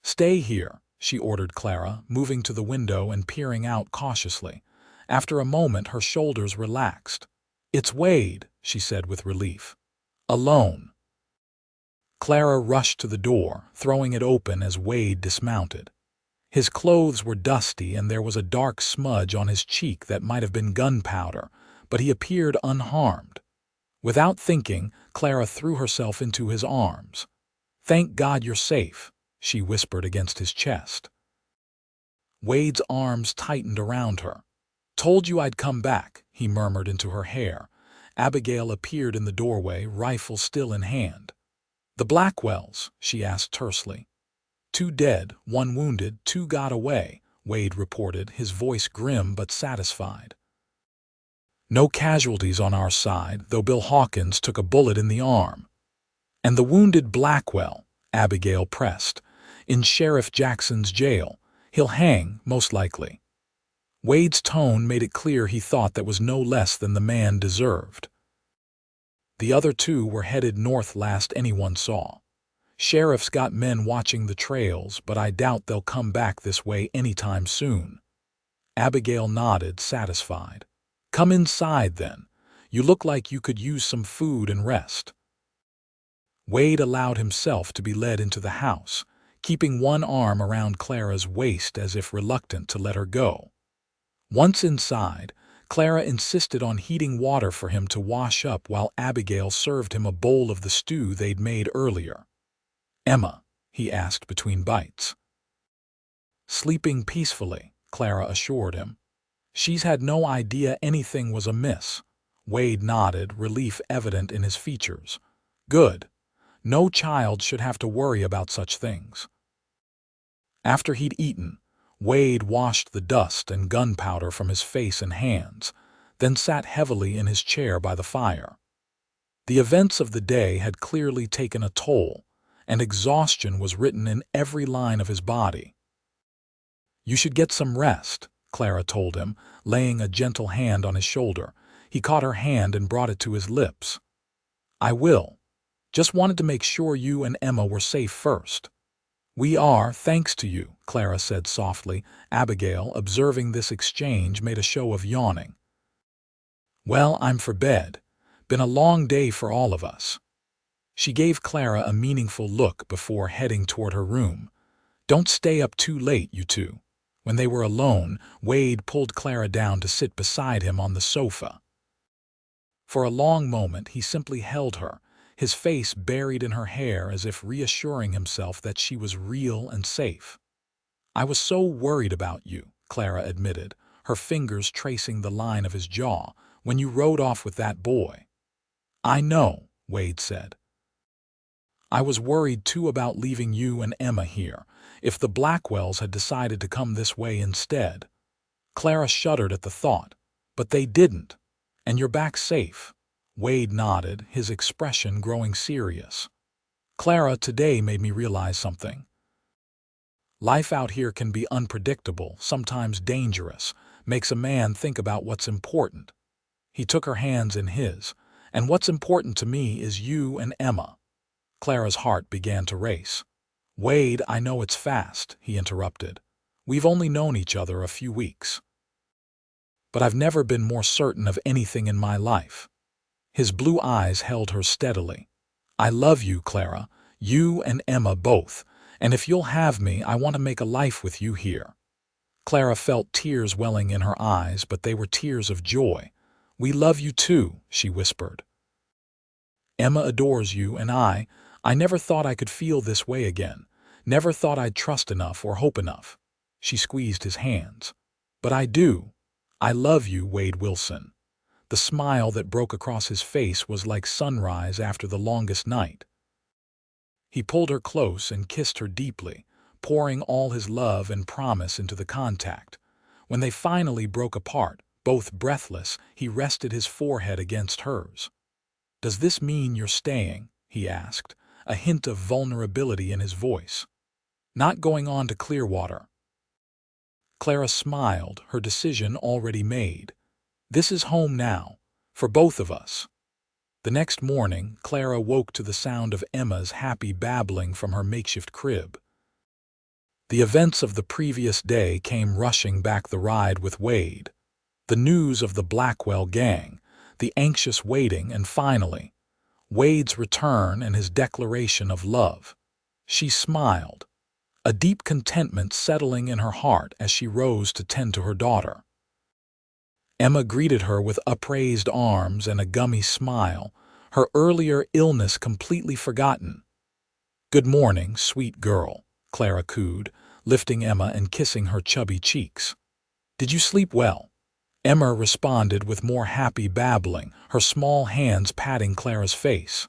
Stay here, she ordered Clara, moving to the window and peering out cautiously. After a moment, her shoulders relaxed. It's Wade, she said with relief. Alone. Clara rushed to the door, throwing it open as Wade dismounted. His clothes were dusty and there was a dark smudge on his cheek that might have been gunpowder, but he appeared unharmed. Without thinking, Clara threw herself into his arms. Thank God you're safe, she whispered against his chest. Wade's arms tightened around her. Told you I'd come back, he murmured into her hair. Abigail appeared in the doorway, rifle still in hand. The Blackwells, she asked tersely. 2 dead, 1 wounded, 2 got away, Wade reported, his voice grim but satisfied. No casualties on our side, though Bill Hawkins took a bullet in the arm. And the wounded Blackwell, Abigail pressed, in Sheriff Jackson's jail. He'll hang, most likely. Wade's tone made it clear he thought that was no less than the man deserved. The other 2 were headed north last anyone saw. Sheriff's got men watching the trails, but I doubt they'll come back this way anytime soon. Abigail nodded, satisfied. Come inside, then. You look like you could use some food and rest. Wade allowed himself to be led into the house, keeping one arm around Clara's waist as if reluctant to let her go. Once inside, Clara insisted on heating water for him to wash up while Abigail served him a bowl of the stew they'd made earlier. Emma, he asked between bites. Sleeping peacefully, Clara assured him. She's had no idea anything was amiss. Wade nodded, relief evident in his features. Good. No child should have to worry about such things. After he'd eaten, Wade washed the dust and gunpowder from his face and hands, then sat heavily in his chair by the fire. The events of the day had clearly taken a toll, and exhaustion was written in every line of his body. You should get some rest, Clara told him, laying a gentle hand on his shoulder. He caught her hand and brought it to his lips. I will. Just wanted to make sure you and Emma were safe first. We are, thanks to you, Clara said softly. Abigail, observing this exchange, made a show of yawning. Well, I'm for bed. Been a long day for all of us. She gave Clara a meaningful look before heading toward her room. Don't stay up too late, you two. When they were alone, Wade pulled Clara down to sit beside him on the sofa. For a long moment, he simply held her, his face buried in her hair as if reassuring himself that she was real and safe. I was so worried about you, Clara admitted, her fingers tracing the line of his jaw, when you rode off with that boy. I know, Wade said. I was worried too about leaving you and Emma here, if the Blackwells had decided to come this way instead. Clara shuddered at the thought. But they didn't. And you're back safe. Wade nodded, his expression growing serious. Clara, today made me realize something. Life out here can be unpredictable, sometimes dangerous, makes a man think about what's important. He took her hands in his. And what's important to me is you and Emma. Clara's heart began to race. Wade, I know it's fast, he interrupted. We've only known each other a few weeks. But I've never been more certain of anything in my life. His blue eyes held her steadily. I love you, Clara, you and Emma both, and if you'll have me, I want to make a life with you here. Clara felt tears welling in her eyes, but they were tears of joy. We love you too, she whispered. Emma adores you, and I never thought I could feel this way again, never thought I'd trust enough or hope enough. She squeezed his hands. But I do. I love you, Wade Wilson. The smile that broke across his face was like sunrise after the longest night. He pulled her close and kissed her deeply, pouring all his love and promise into the contact. When they finally broke apart, both breathless, he rested his forehead against hers. Does this mean you're staying? He asked, a hint of vulnerability in his voice. Not going on to Clearwater. Clara smiled, her decision already made. This is home now, for both of us. The next morning, Clara woke to the sound of Emma's happy babbling from her makeshift crib. The events of the previous day came rushing back the ride with Wade. The news of the Blackwell gang, the anxious waiting, and finally, Wade's return and his declaration of love. She smiled, a deep contentment settling in her heart as she rose to tend to her daughter. Emma greeted her with upraised arms and a gummy smile, her earlier illness completely forgotten. Good morning, sweet girl, Clara cooed, lifting Emma and kissing her chubby cheeks. Did you sleep well? Emma responded with more happy babbling, her small hands patting Clara's face.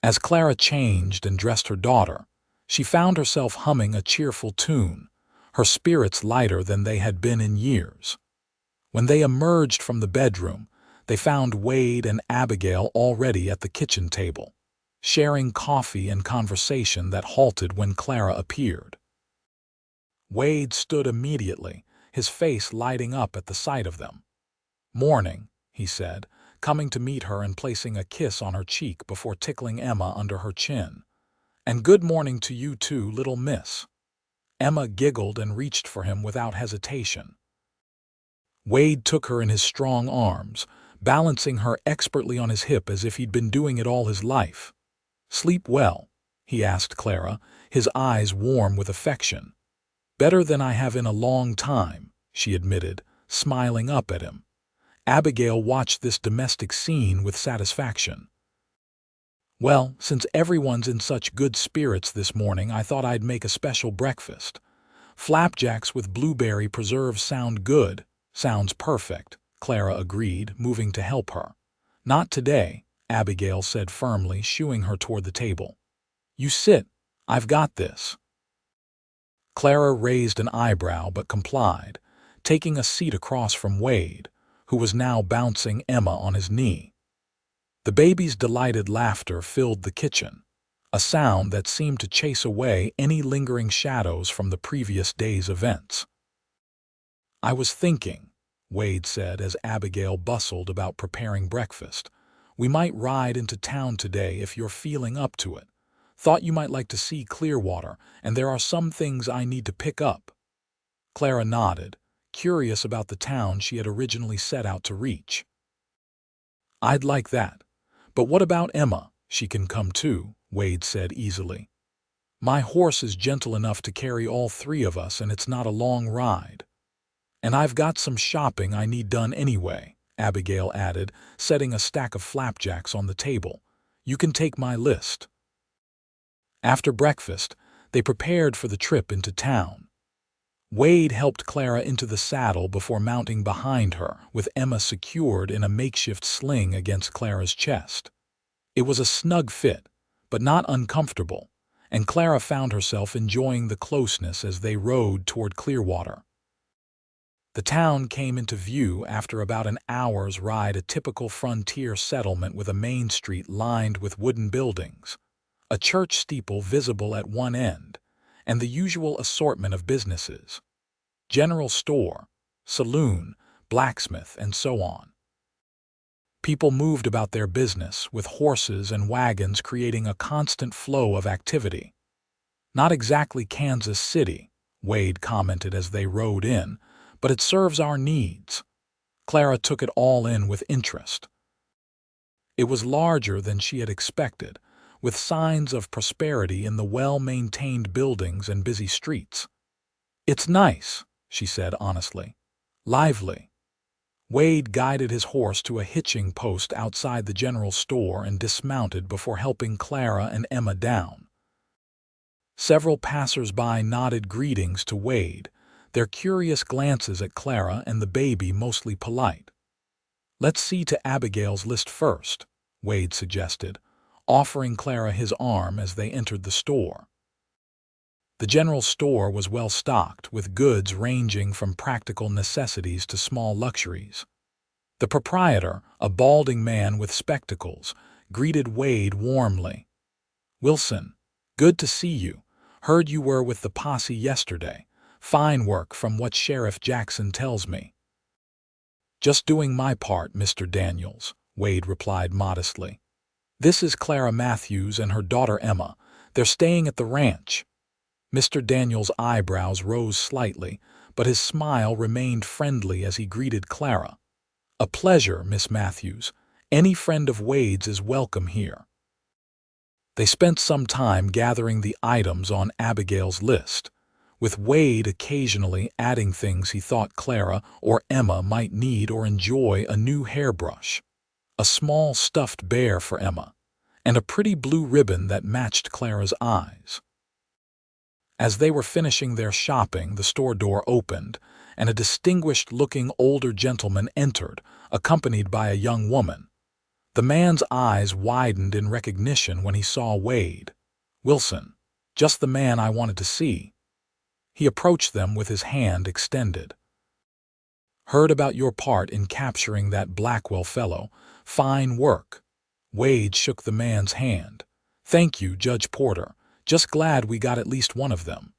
As Clara changed and dressed her daughter, she found herself humming a cheerful tune, her spirits lighter than they had been in years. When they emerged from the bedroom, they found Wade and Abigail already at the kitchen table, sharing coffee and conversation that halted when Clara appeared. Wade stood immediately, his face lighting up at the sight of them. Morning, he said, coming to meet her and placing a kiss on her cheek before tickling Emma under her chin. And good morning to you too, little miss. Emma giggled and reached for him without hesitation. Wade took her in his strong arms, balancing her expertly on his hip as if he'd been doing it all his life. Sleep well? He asked Clara, his eyes warm with affection. Better than I have in a long time, she admitted, smiling up at him. Abigail watched this domestic scene with satisfaction. Well, since everyone's in such good spirits this morning, I thought I'd make a special breakfast. Flapjacks with blueberry preserves sound good. Sounds perfect, Clara agreed, moving to help her. Not today, Abigail said firmly, shooing her toward the table. You sit. I've got this. Clara raised an eyebrow but complied, taking a seat across from Wade, who was now bouncing Emma on his knee. The baby's delighted laughter filled the kitchen, a sound that seemed to chase away any lingering shadows from the previous day's events. I was thinking, Wade said as Abigail bustled about preparing breakfast. We might ride into town today if you're feeling up to it. Thought you might like to see Clearwater, and there are some things I need to pick up. Clara nodded, curious about the town she had originally set out to reach. I'd like that. But what about Emma? She can come too, Wade said easily. My horse is gentle enough to carry all three of us, and it's not a long ride. And I've got some shopping I need done anyway, Abigail added, setting a stack of flapjacks on the table. You can take my list. After breakfast, they prepared for the trip into town. Wade helped Clara into the saddle before mounting behind her, with Emma secured in a makeshift sling against Clara's chest. It was a snug fit, but not uncomfortable, and Clara found herself enjoying the closeness as they rode toward Clearwater. The town came into view after about an hour's ride, a typical frontier settlement with a main street lined with wooden buildings, a church steeple visible at one end, and the usual assortment of businesses: general store, saloon, blacksmith, and so on. People moved about their business, with horses and wagons creating a constant flow of activity. "Not exactly Kansas City," Wade commented as they rode in, "but it serves our needs." Clara took it all in with interest. It was larger than she had expected, with signs of prosperity in the well-maintained buildings and busy streets. "It's nice," she said honestly. "Lively." Wade guided his horse to a hitching post outside the general store and dismounted before helping Clara and Emma down. Several passers-by nodded greetings to Wade, their curious glances at Clara and the baby mostly polite. "Let's see to Abigail's list first," Wade suggested, offering Clara his arm as they entered the store. The general store was well stocked, with goods ranging from practical necessities to small luxuries. The proprietor, a balding man with spectacles, greeted Wade warmly. "Wilson, good to see you. Heard you were with the posse yesterday. Fine work from what Sheriff Jackson tells me." "Just doing my part, Mr. Daniels," Wade replied modestly. "This is Clara Matthews and her daughter Emma. They're staying at the ranch." Mr. Daniels' eyebrows rose slightly, but his smile remained friendly as he greeted Clara. "A pleasure, Miss Matthews. Any friend of Wade's is welcome here." They spent some time gathering the items on Abigail's list, with Wade occasionally adding things he thought Clara or Emma might need or enjoy: a new hairbrush, a small stuffed bear for Emma, and a pretty blue ribbon that matched Clara's eyes. As they were finishing their shopping, the store door opened, and a distinguished-looking older gentleman entered, accompanied by a young woman. The man's eyes widened in recognition when he saw Wade. "Wilson, just the man I wanted to see." He approached them with his hand extended. "Heard about your part in capturing that Blackwell fellow. Fine work." Wade shook the man's hand. "Thank you, Judge Porter. Just glad we got at least one of them."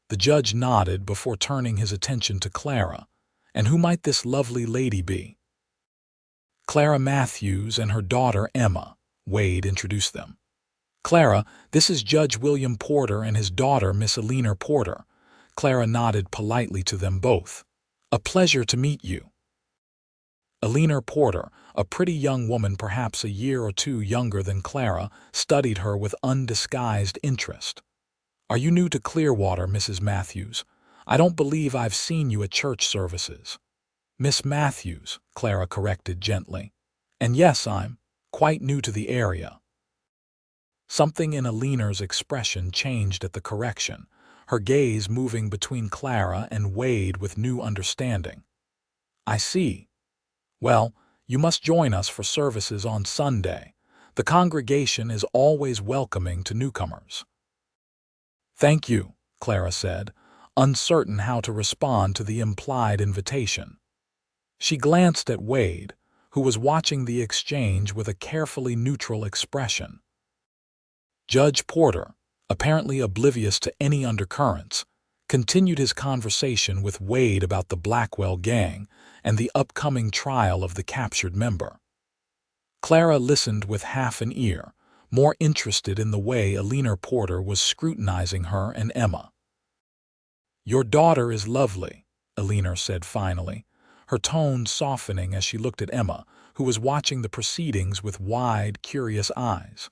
The judge nodded before turning his attention to Clara. "And who might this lovely lady be?" "Clara Matthews and her daughter Emma," Wade introduced them. "Clara, this is Judge William Porter and his daughter Miss Eleanor Porter." Clara nodded politely to them both. "A pleasure to meet you." Eleanor Porter, a pretty young woman perhaps a year or two younger than Clara, studied her with undisguised interest. "Are you new to Clearwater, Mrs. Matthews? I don't believe I've seen you at church services." "Miss Matthews," Clara corrected gently. "And yes, I'm quite new to the area." Something in Eleanor's expression changed at the correction, her gaze moving between Clara and Wade with new understanding. "I see. Well, you must join us for services on Sunday. The congregation is always welcoming to newcomers." "Thank you," Clara said, uncertain how to respond to the implied invitation. She glanced at Wade, who was watching the exchange with a carefully neutral expression. Judge Porter, apparently oblivious to any undercurrents, continued his conversation with Wade about the Blackwell gang and the upcoming trial of the captured member. Clara listened with half an ear, more interested in the way Eleanor Porter was scrutinizing her and Emma. "Your daughter is lovely," Eleanor said finally, her tone softening as she looked at Emma, who was watching the proceedings with wide, curious eyes.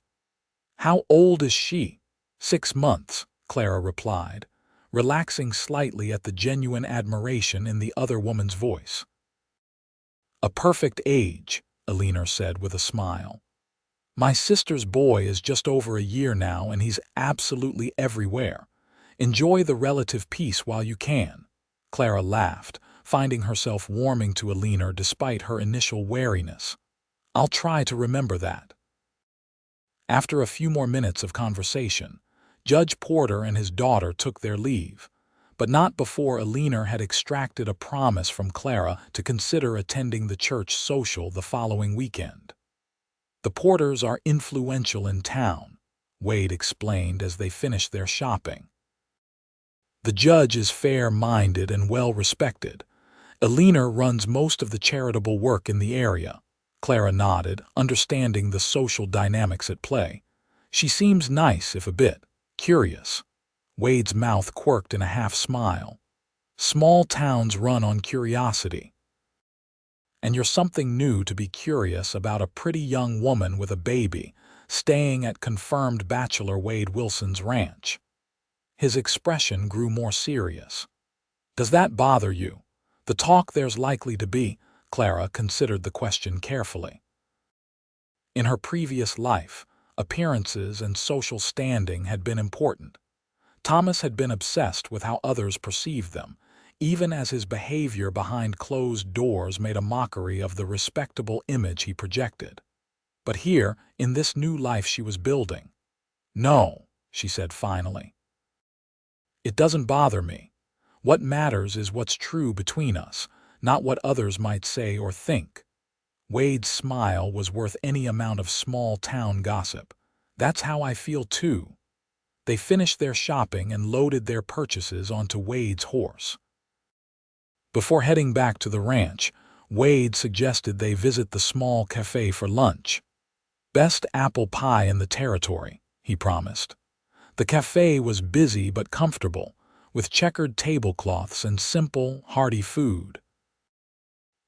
"How old is she?" "6 months," Clara replied, relaxing slightly at the genuine admiration in the other woman's voice. "A perfect age," Eleanor said with a smile. "My sister's boy is just over a year now, and he's absolutely everywhere. Enjoy the relative peace while you can." Clara laughed, finding herself warming to Eleanor despite her initial wariness. "I'll try to remember that." After a few more minutes of conversation, Judge Porter and his daughter took their leave, but not before Alina had extracted a promise from Clara to consider attending the church social the following weekend. "The Porters are influential in town," Wade explained as they finished their shopping. "The judge is fair-minded and well-respected. Alina runs most of the charitable work in the area." Clara nodded, understanding the social dynamics at play. "She seems nice, if a bit curious." Wade's mouth quirked in a half-smile. "Small towns run on curiosity. And you're something new to be curious about a pretty young woman with a baby staying at confirmed bachelor Wade Wilson's ranch." His expression grew more serious. "Does that bother you? The talk there's likely to be?" Clara considered the question carefully. In her previous life, appearances and social standing had been important. Thomas had been obsessed with how others perceived them, even as his behavior behind closed doors made a mockery of the respectable image he projected. But here, in this new life she was building, "No," she said finally. "It doesn't bother me. What matters is what's true between us, not what others might say or think." Wade's smile was worth any amount of small-town gossip. "That's how I feel too." They finished their shopping and loaded their purchases onto Wade's horse. Before heading back to the ranch, Wade suggested they visit the small cafe for lunch. "Best apple pie in the territory," he promised. The cafe was busy but comfortable, with checkered tablecloths and simple, hearty food.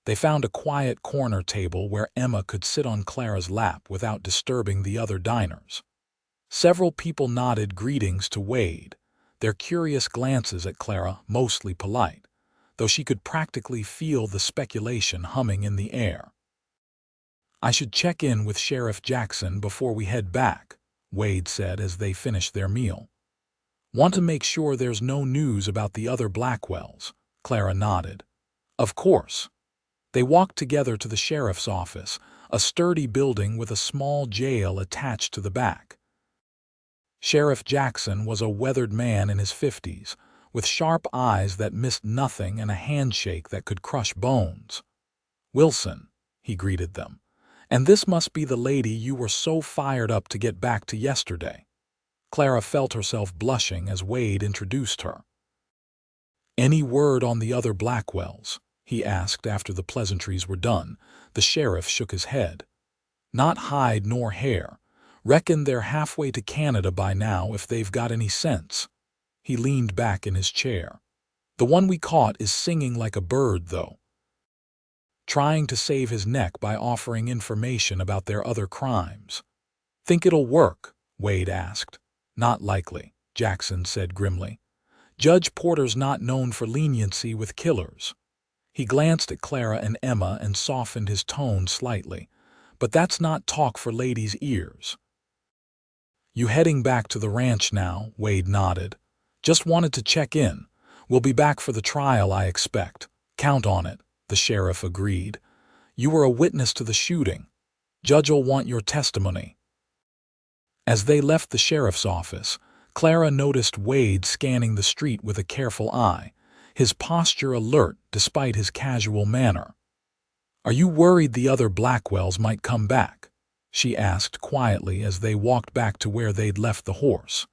They found a quiet corner table where Emma could sit on Clara's lap without disturbing the other diners. Several people nodded greetings to Wade, their curious glances at Clara mostly polite, though she could practically feel the speculation humming in the air. "I should check in with Sheriff Jackson before we head back," Wade said as they finished their meal. "Want to make sure there's no news about the other Blackwells?" Clara nodded. "Of course." They walked together to the sheriff's office, a sturdy building with a small jail attached to the back. Sheriff Jackson was a weathered man in his 50s, with sharp eyes that missed nothing and a handshake that could crush bones. "Wilson," he greeted them, "and this must be the lady you were so fired up to get back to yesterday." Clara felt herself blushing as Wade introduced her. "Any word on the other Blackwells?" he asked after the pleasantries were done. The sheriff shook his head. "Not hide nor hair. Reckon they're halfway to Canada by now if they've got any sense." He leaned back in his chair. "The one we caught is singing like a bird, though." "Trying to save his neck by offering information about their other crimes." "Think it'll work?" Wade asked. "Not likely," Jackson said grimly. "Judge Porter's not known for leniency with killers." He glanced at Clara and Emma and softened his tone slightly. "But that's not talk for ladies' ears." "You heading back to the ranch now?" Wade nodded. "Just wanted to check in. We'll be back for the trial, I expect." "Count on it," the sheriff agreed. "You were a witness to the shooting. Judge'll want your testimony." As they left the sheriff's office, Clara noticed Wade scanning the street with a careful eye, his posture alert despite his casual manner. "Are you worried the other Blackwells might come back?" she asked quietly as they walked back to where they'd left the horse.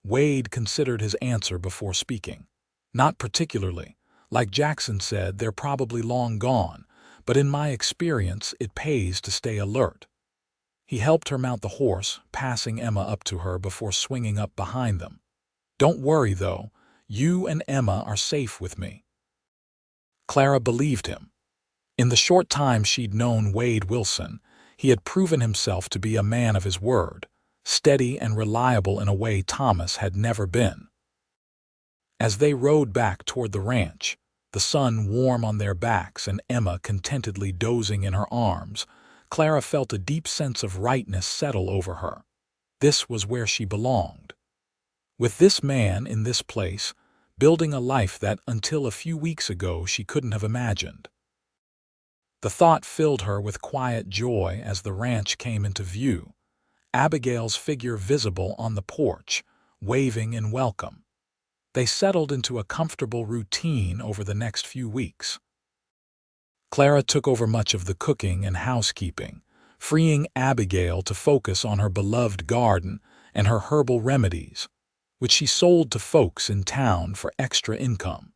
Wade considered his answer before speaking. "Not particularly. Like Jackson said, they're probably long gone, but in my experience it pays to stay alert." He helped her mount the horse, passing Emma up to her before swinging up behind them. "Don't worry, though. You and Emma are safe with me." Clara believed him. In the short time she'd known Wade Wilson, he had proven himself to be a man of his word, steady and reliable in a way Thomas had never been. As they rode back toward the ranch, the sun warm on their backs and Emma contentedly dozing in her arms, Clara felt a deep sense of rightness settle over her. This was where she belonged. With this man in this place, building a life that until a few weeks ago she couldn't have imagined. The thought filled her with quiet joy as the ranch came into view, Abigail's figure visible on the porch, waving in welcome. They settled into a comfortable routine over the next few weeks. Clara took over much of the cooking and housekeeping, freeing Abigail to focus on her beloved garden and her herbal remedies, which she sold to folks in town for extra income.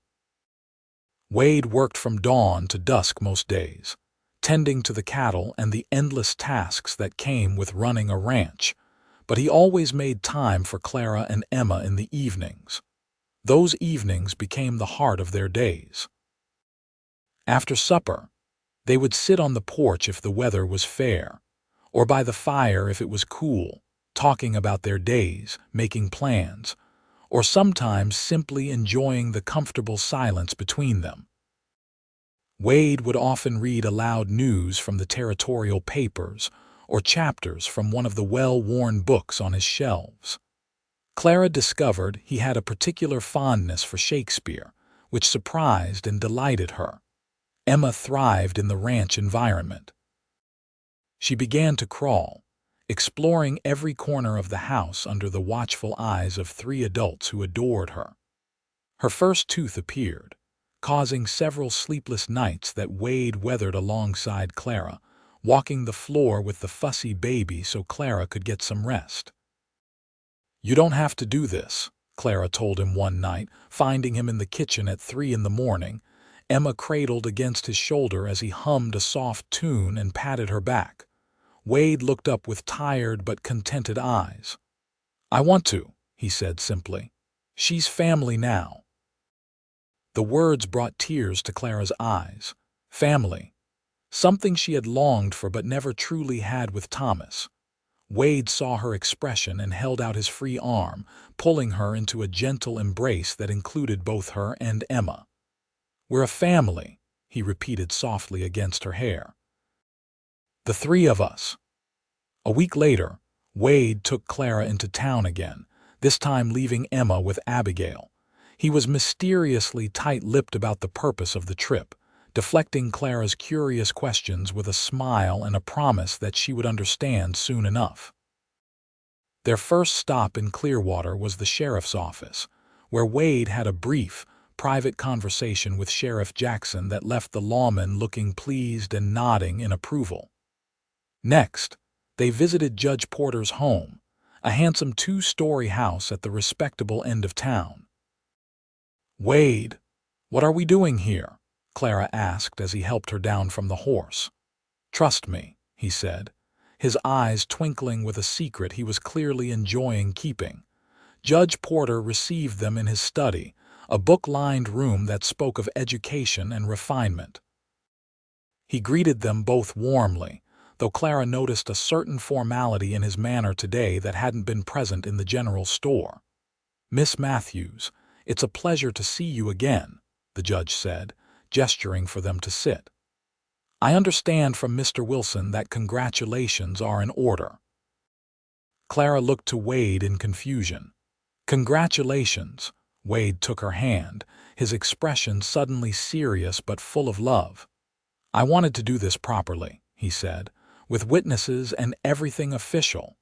Wade worked from dawn to dusk most days, tending to the cattle and the endless tasks that came with running a ranch, but he always made time for Clara and Emma in the evenings. Those evenings became the heart of their days. After supper, they would sit on the porch if the weather was fair, or by the fire if it was cool, talking about their days, making plans, or sometimes simply enjoying the comfortable silence between them. Wade would often read aloud news from the territorial papers or chapters from one of the well-worn books on his shelves. Clara discovered he had a particular fondness for Shakespeare, which surprised and delighted her. Emma thrived in the ranch environment. She began to crawl, exploring every corner of the house under the watchful eyes of 3 adults who adored her. Her first tooth appeared, causing several sleepless nights that Wade weathered alongside Clara, walking the floor with the fussy baby so Clara could get some rest. "You don't have to do this," Clara told him one night, finding him in the kitchen at 3 in the morning. Emma cradled against his shoulder as he hummed a soft tune and patted her back. Wade looked up with tired but contented eyes. "I want to," he said simply. "She's family now." The words brought tears to Clara's eyes. Family. Something she had longed for but never truly had with Thomas. Wade saw her expression and held out his free arm, pulling her into a gentle embrace that included both her and Emma. "We're a family," he repeated softly against her hair. "The 3 of us." A week later, Wade took Clara into town again, this time leaving Emma with Abigail. He was mysteriously tight-lipped about the purpose of the trip, deflecting Clara's curious questions with a smile and a promise that she would understand soon enough. Their first stop in Clearwater was the sheriff's office, where Wade had a brief, private conversation with Sheriff Jackson that left the lawman looking pleased and nodding in approval. Next, they visited Judge Porter's home, a handsome 2-story house at the respectable end of town. "Wade, what are we doing here?" Clara asked as he helped her down from the horse. "Trust me," he said, his eyes twinkling with a secret he was clearly enjoying keeping. Judge Porter received them in his study, a book-lined room that spoke of education and refinement. He greeted them both warmly, though Clara noticed a certain formality in his manner today that hadn't been present in the general store. "Miss Matthews, it's a pleasure to see you again," the judge said, gesturing for them to sit. "I understand from Mr. Wilson that congratulations are in order." Clara looked to Wade in confusion. "Congratulations." Wade took her hand, his expression suddenly serious but full of love. "I wanted to do this properly," he said, "with witnesses and everything official."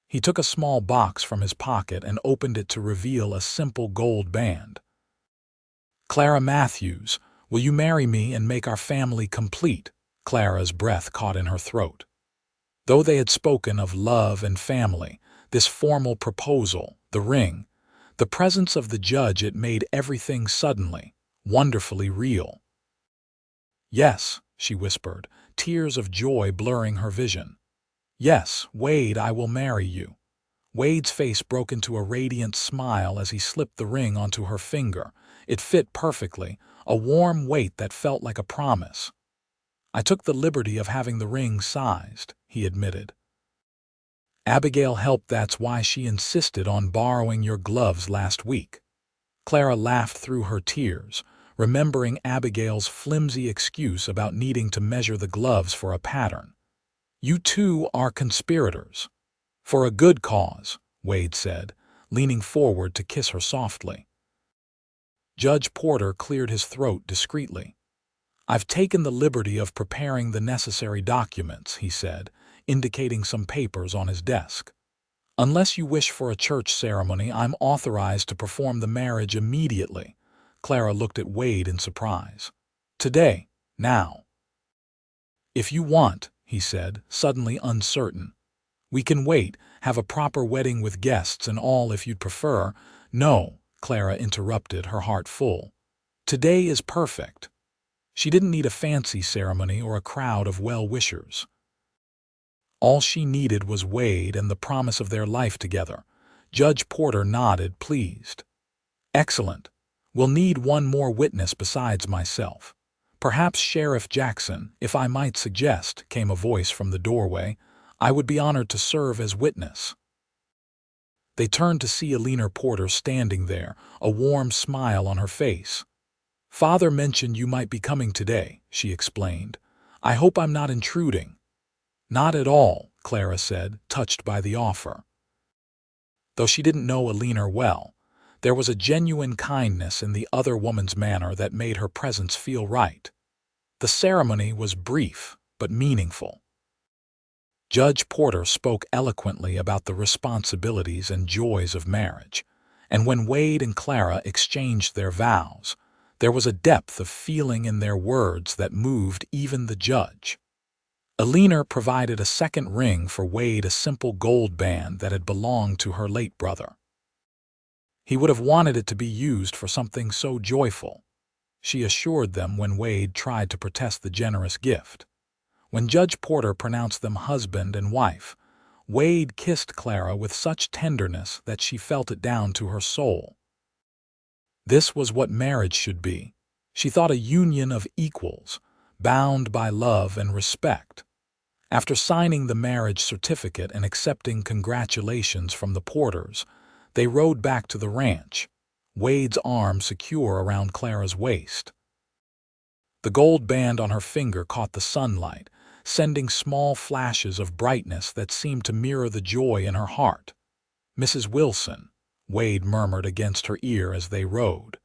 He took a small box from his pocket and opened it to reveal a simple gold band. "Clara Matthews, will you marry me and make our family complete?" Clara's breath caught in her throat. Though they had spoken of love and family, this formal proposal, the ring, the presence of the judge, it made everything suddenly, wonderfully real. "Yes," she whispered, tears of joy blurring her vision. "Yes, Wade, I will marry you." Wade's face broke into a radiant smile as he slipped the ring onto her finger. It fit perfectly, a warm weight that felt like a promise. "I took the liberty of having the ring sized," he admitted. "Abigail helped, that's why she insisted on borrowing your gloves last week." Clara laughed through her tears, remembering Abigail's flimsy excuse about needing to measure the gloves for a pattern. "You two are conspirators." "For a good cause," Wade said, leaning forward to kiss her softly. Judge Porter cleared his throat discreetly. "I've taken the liberty of preparing the necessary documents," he said, indicating some papers on his desk. "Unless you wish for a church ceremony, I'm authorized to perform the marriage immediately." Clara looked at Wade in surprise. "Today, now." "If you want," he said, suddenly uncertain. "We can wait, have a proper wedding with guests and all if you'd prefer." "No," Clara interrupted, her heart full. "Today is perfect." She didn't need a fancy ceremony or a crowd of well-wishers. All she needed was Wade and the promise of their life together. Judge Porter nodded, pleased. "Excellent. We'll need one more witness besides myself. Perhaps Sheriff Jackson, if I might suggest," came a voice from the doorway. "I would be honored to serve as witness." They turned to see Alina Porter standing there, a warm smile on her face. "Father mentioned you might be coming today," she explained. "I hope I'm not intruding." "Not at all," Clara said, touched by the offer. Though she didn't know Alina well, there was a genuine kindness in the other woman's manner that made her presence feel right. The ceremony was brief but meaningful. Judge Porter spoke eloquently about the responsibilities and joys of marriage, and when Wade and Clara exchanged their vows, there was a depth of feeling in their words that moved even the judge. Alina provided a second ring for Wade, a simple gold band that had belonged to her late brother. He would have wanted it to be used for something so joyful, she assured them when Wade tried to protest the generous gift. When Judge Porter pronounced them husband and wife, Wade kissed Clara with such tenderness that she felt it down to her soul. This was what marriage should be. She thought, a union of equals, bound by love and respect. After signing the marriage certificate and accepting congratulations from the Porters, they rode back to the ranch, Wade's arm secure around Clara's waist. The gold band on her finger caught the sunlight, sending small flashes of brightness that seemed to mirror the joy in her heart. "Mrs. Wilson," Wade murmured against her ear as they rode.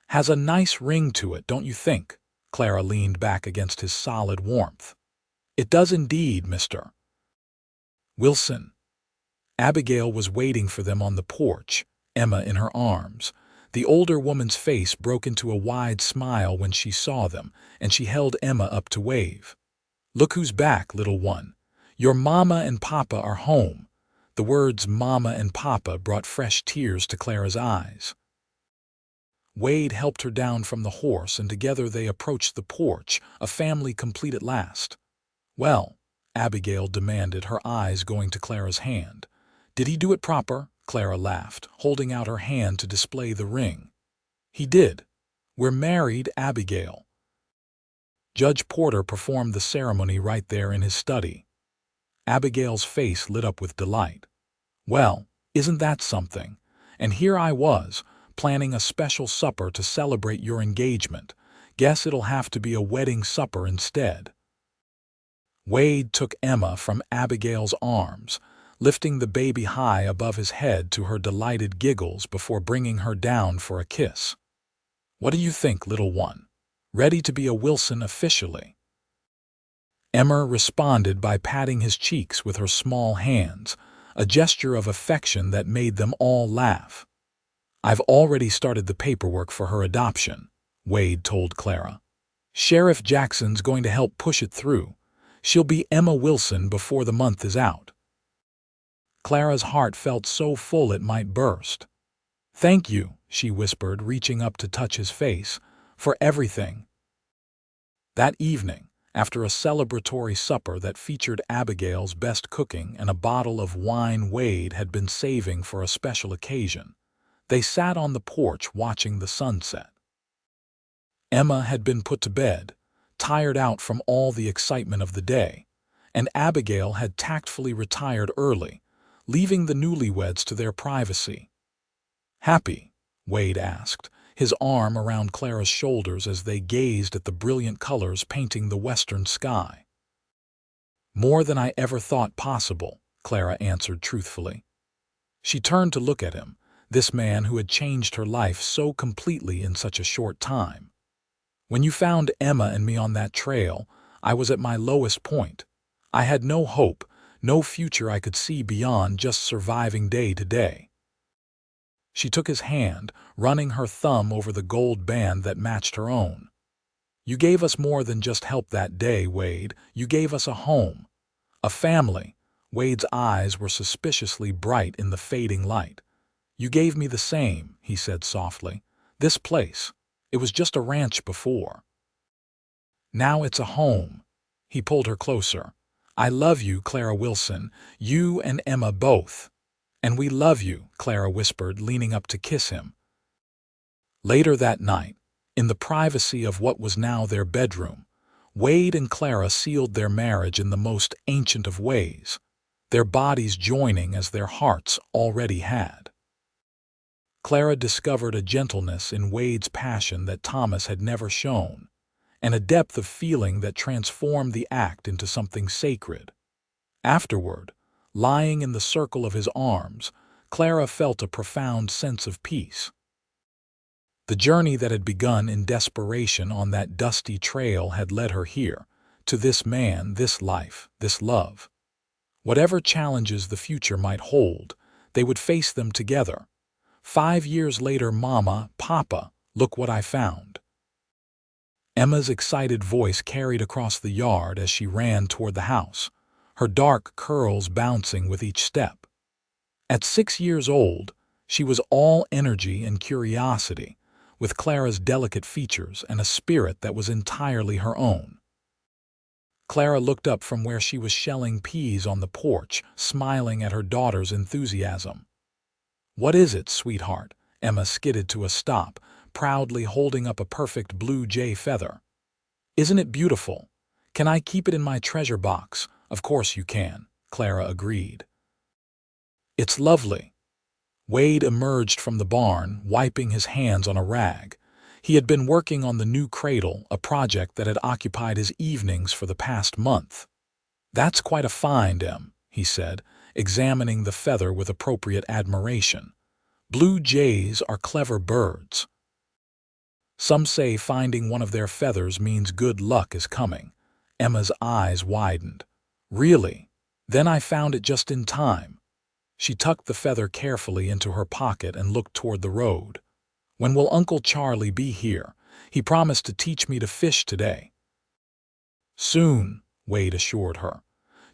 "Has a nice ring to it, don't you think?" Clara leaned back against his solid warmth. "It does indeed, Mr. Wilson." Abigail was waiting for them on the porch, Emma in her arms. The older woman's face broke into a wide smile when she saw them, and she held Emma up to wave. "Look who's back, little one. Your mama and papa are home." The words mama and papa brought fresh tears to Clara's eyes. Wade helped her down from the horse, and together they approached the porch, a family complete at last. "Well," Abigail demanded, her eyes going to Clara's hand. "Did he do it proper?" Clara laughed, holding out her hand to display the ring. "He did. We're married, Abigail." Judge Porter performed the ceremony right there in his study. Abigail's face lit up with delight. "Well, isn't that something? And here I was, planning a special supper to celebrate your engagement. Guess it'll have to be a wedding supper instead." Wade took Emma from Abigail's arms, lifting the baby high above his head to her delighted giggles before bringing her down for a kiss. "What do you think, little one? Ready to be a Wilson officially?" Emma responded by patting his cheeks with her small hands, a gesture of affection that made them all laugh. "I've already started the paperwork for her adoption," Wade told Clara. "Sheriff Jackson's going to help push it through. She'll be Emma Wilson before the month is out." Clara's heart felt so full it might burst. "Thank you," she whispered, reaching up to touch his face, "for everything." That evening, after a celebratory supper that featured Abigail's best cooking and a bottle of wine Wade had been saving for a special occasion, they sat on the porch watching the sunset. Emma had been put to bed, tired out from all the excitement of the day, and Abigail had tactfully retired early, leaving the newlyweds to their privacy. "Happy?" Wade asked, his arm around Clara's shoulders as they gazed at the brilliant colors painting the western sky. "More than I ever thought possible," Clara answered truthfully. She turned to look at him, this man who had changed her life so completely in such a short time. "When you found Emma and me on that trail, I was at my lowest point. I had no hope, No future I could see beyond just surviving day to day. She took his hand, running her thumb over the gold band that matched her own. You gave us more than just help that day, Wade. You gave us a home, a family. Wade's eyes were suspiciously bright in the fading light. You gave me the same, he said softly. This place. It was just a ranch before. Now it's a home. He pulled her closer. I love you, Clara Wilson. You and Emma both. And we love you, Clara whispered, leaning up to kiss him. Later that night, in the privacy of what was now their bedroom, Wade and Clara sealed their marriage in the most ancient of ways, their bodies joining as their hearts already had. Clara discovered a gentleness in Wade's passion that Thomas had never shown, and a depth of feeling that transformed the act into something sacred. Afterward, lying in the circle of his arms, Clara felt a profound sense of peace. The journey that had begun in desperation on that dusty trail had led her here, to this man, this life, this love. Whatever challenges the future might hold, they would face them together. 5 years later, Mama, Papa, look what I found. Emma's excited voice carried across the yard as she ran toward the house, her dark curls bouncing with each step. At 6 years old, she was all energy and curiosity, with Clara's delicate features and a spirit that was entirely her own. Clara looked up from where she was shelling peas on the porch, smiling at her daughter's enthusiasm. What is it, sweetheart? Emma skidded to a stop, proudly holding up a perfect blue jay feather. Isn't it beautiful? Can I keep it in my treasure box? Of course you can, Clara agreed. It's lovely. Wade emerged from the barn, wiping his hands on a rag. He had been working on the new cradle, a project that had occupied his evenings for the past month. That's quite a find, Em, he said, examining the feather with appropriate admiration. Blue jays are clever birds. Some say finding one of their feathers means good luck is coming. Emma's eyes widened. Really? Then I found it just in time. She tucked the feather carefully into her pocket and looked toward the road. When will Uncle Charlie be here? He promised to teach me to fish today. Soon, Wade assured her.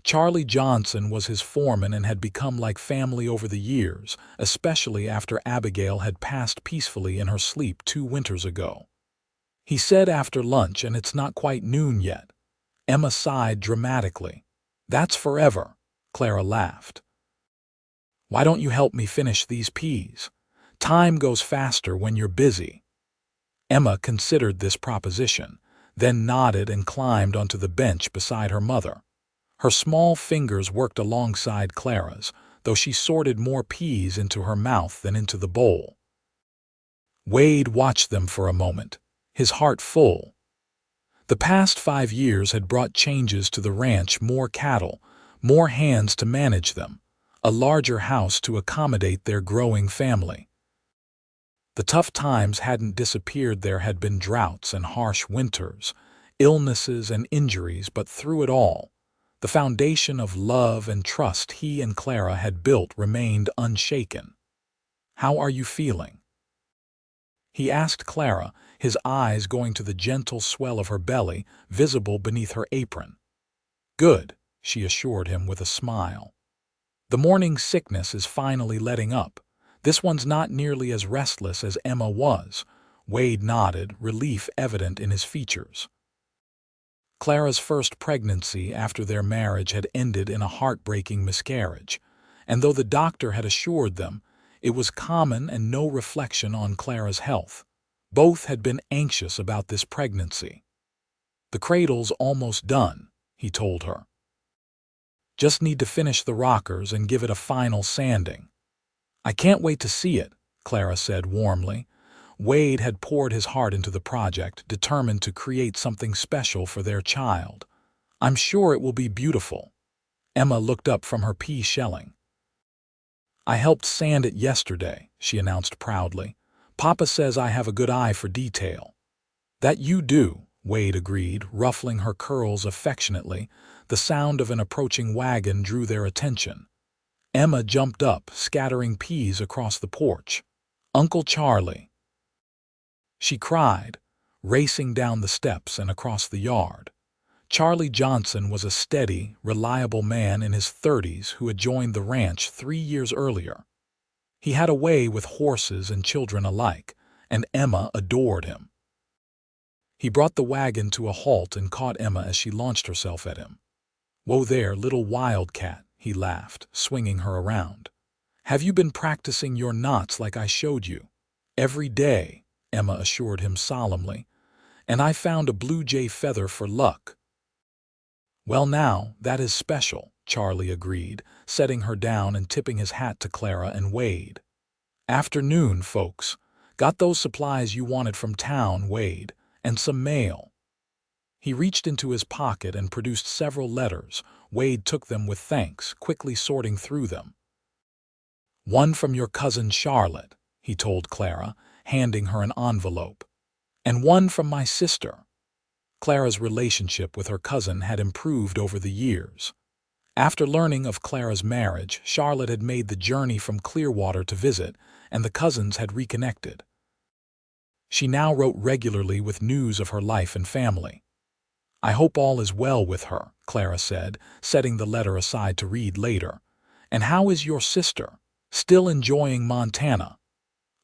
Charlie Johnson was his foreman and had become like family over the years, especially after Abigail had passed peacefully in her sleep 2 winters ago. He said after lunch, and it's not quite noon yet. Emma sighed dramatically. That's forever, Clara laughed. Why don't you help me finish these peas? Time goes faster when you're busy. Emma considered this proposition, then nodded and climbed onto the bench beside her mother. Her small fingers worked alongside Clara's, though she sorted more peas into her mouth than into the bowl. Wade watched them for a moment, his heart full. The past 5 years had brought changes to the ranch: more cattle, more hands to manage them, a larger house to accommodate their growing family. The tough times hadn't disappeared. There had been droughts and harsh winters, illnesses and injuries, but through it all, the foundation of love and trust he and Clara had built remained unshaken. How are you feeling? He asked Clara, his eyes going to the gentle swell of her belly, visible beneath her apron. Good, she assured him with a smile. The morning sickness is finally letting up. This one's not nearly as restless as Emma was. Wade nodded, relief evident in his features. Clara's first pregnancy after their marriage had ended in a heartbreaking miscarriage, and though the doctor had assured them it was common and no reflection on Clara's health, both had been anxious about this pregnancy. The cradle's almost done, he told her. Just need to finish the rockers and give it a final sanding. I can't wait to see it, Clara said warmly. Wade had poured his heart into the project, determined to create something special for their child. I'm sure it will be beautiful. Emma looked up from her pea shelling. I helped sand it yesterday, she announced proudly. Papa says I have a good eye for detail. That you do, Wade agreed, ruffling her curls affectionately. The sound of an approaching wagon drew their attention. Emma jumped up, scattering peas across the porch. "Uncle Charlie!" she cried, racing down the steps and across the yard. Charlie Johnson was a steady, reliable man in his 30s who had joined the ranch 3 years earlier. He had a way with horses and children alike, and Emma adored him. He brought the wagon to a halt and caught Emma as she launched herself at him. "Whoa there, little wildcat," he laughed, swinging her around. "Have you been practicing your knots like I showed you?" "Every day," Emma assured him solemnly. "And I found a blue jay feather for luck." "Well now, that is special," Charlie agreed, setting her down and tipping his hat to Clara and Wade. "Afternoon, folks. Got those supplies you wanted from town, Wade, and some mail." He reached into his pocket and produced several letters. Wade took them with thanks, quickly sorting through them. "One from your cousin Charlotte," he told Clara, handing her an envelope. "And one from my sister." Clara's relationship with her cousin had improved over the years. After learning of Clara's marriage, Charlotte had made the journey from Clearwater to visit, and the cousins had reconnected. She now wrote regularly with news of her life and family. "I hope all is well with her," Clara said, setting the letter aside to read later. "And how is your sister? Still enjoying Montana?"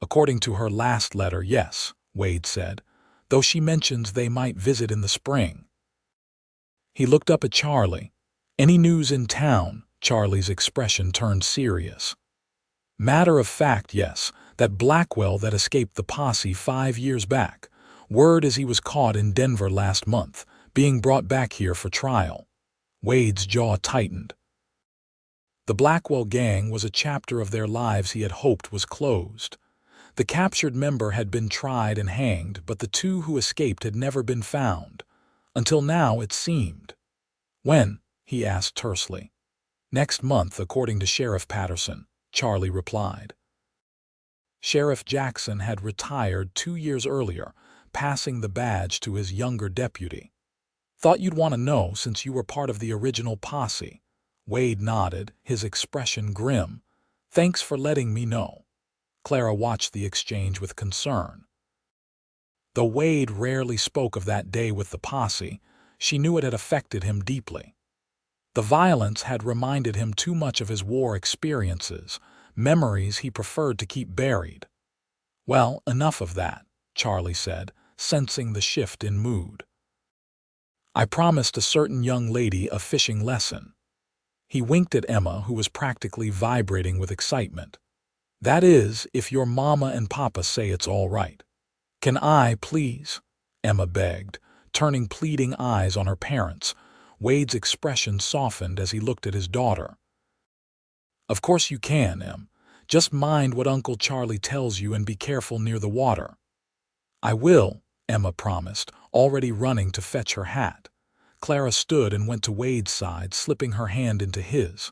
"According to her last letter, yes," Wade said, "though she mentions they might visit in the spring." He looked up at Charlie. "Any news in town?" Charlie's expression turned serious. "Matter of fact, yes. That Blackwell that escaped the posse 5 years back. Word is he was caught in Denver last month, being brought back here for trial." Wade's jaw tightened. The Blackwell gang was a chapter of their lives he had hoped was closed. The captured member had been tried and hanged, but the two who escaped had never been found. Until now, it seemed. "When?" he asked tersely. "Next month, according to Sheriff Patterson," Charlie replied. Sheriff Jackson had retired 2 years earlier, passing the badge to his younger deputy. "Thought you'd want to know since you were part of the original posse." Wade nodded, his expression grim. "Thanks for letting me know." Clara watched the exchange with concern. Though Wade rarely spoke of that day with the posse, she knew it had affected him deeply. The violence had reminded him too much of his war experiences, memories he preferred to keep buried. "Well, enough of that," Charlie said, sensing the shift in mood. "I promised a certain young lady a fishing lesson." He winked at Emma, who was practically vibrating with excitement. "That is, if your mama and papa say it's all right." "Can I, please?" Emma begged, turning pleading eyes on her parents. Wade's expression softened as he looked at his daughter. "Of course you can, Em. Just mind what Uncle Charlie tells you and be careful near the water." "I will," Emma promised, already running to fetch her hat. Clara stood and went to Wade's side, slipping her hand into his.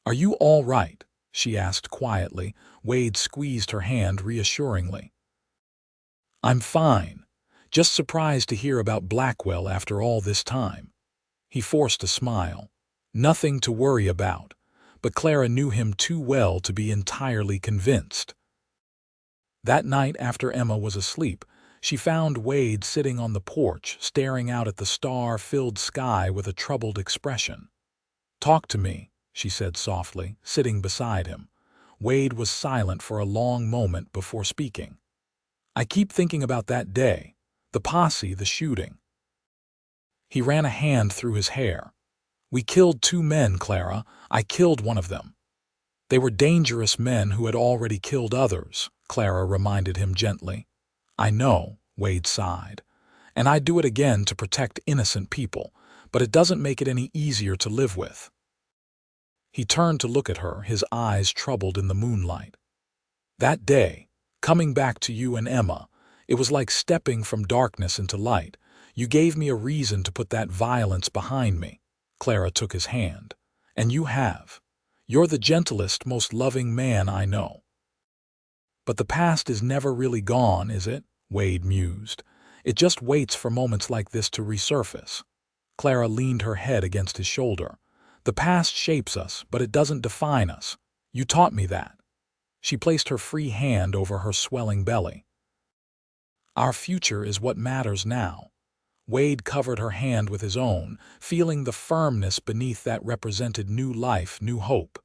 "Are you all right?" she asked quietly. Wade squeezed her hand reassuringly. "I'm fine. Just surprised to hear about Blackwell after all this time." He forced a smile. Nothing to worry about, but Clara knew him too well to be entirely convinced. That night, after Emma was asleep, she found Wade sitting on the porch, staring out at the star-filled sky with a troubled expression. "Talk to me," she said softly, sitting beside him. Wade was silent for a long moment before speaking. "I keep thinking about that day, the posse, the shooting." He ran a hand through his hair. "We killed 2 men, Clara. I killed one of them." "They were dangerous men who had already killed others," Clara reminded him gently. "I know," Wade sighed. "And I'd do it again to protect innocent people, but it doesn't make it any easier to live with." He turned to look at her, his eyes troubled in the moonlight. "That day, coming back to you and Emma, it was like stepping from darkness into light. You gave me a reason to put that violence behind me." Clara took his hand. "And you have. You're the gentlest, most loving man I know." "But the past is never really gone, is it?" Wade mused. It just waits for moments like this to resurface. Clara leaned her head against his shoulder. The past shapes us, but it doesn't define us. You taught me that. She placed her free hand over her swelling belly. Our future is what matters now. Wade covered her hand with his own, feeling the firmness beneath that represented new life, new hope.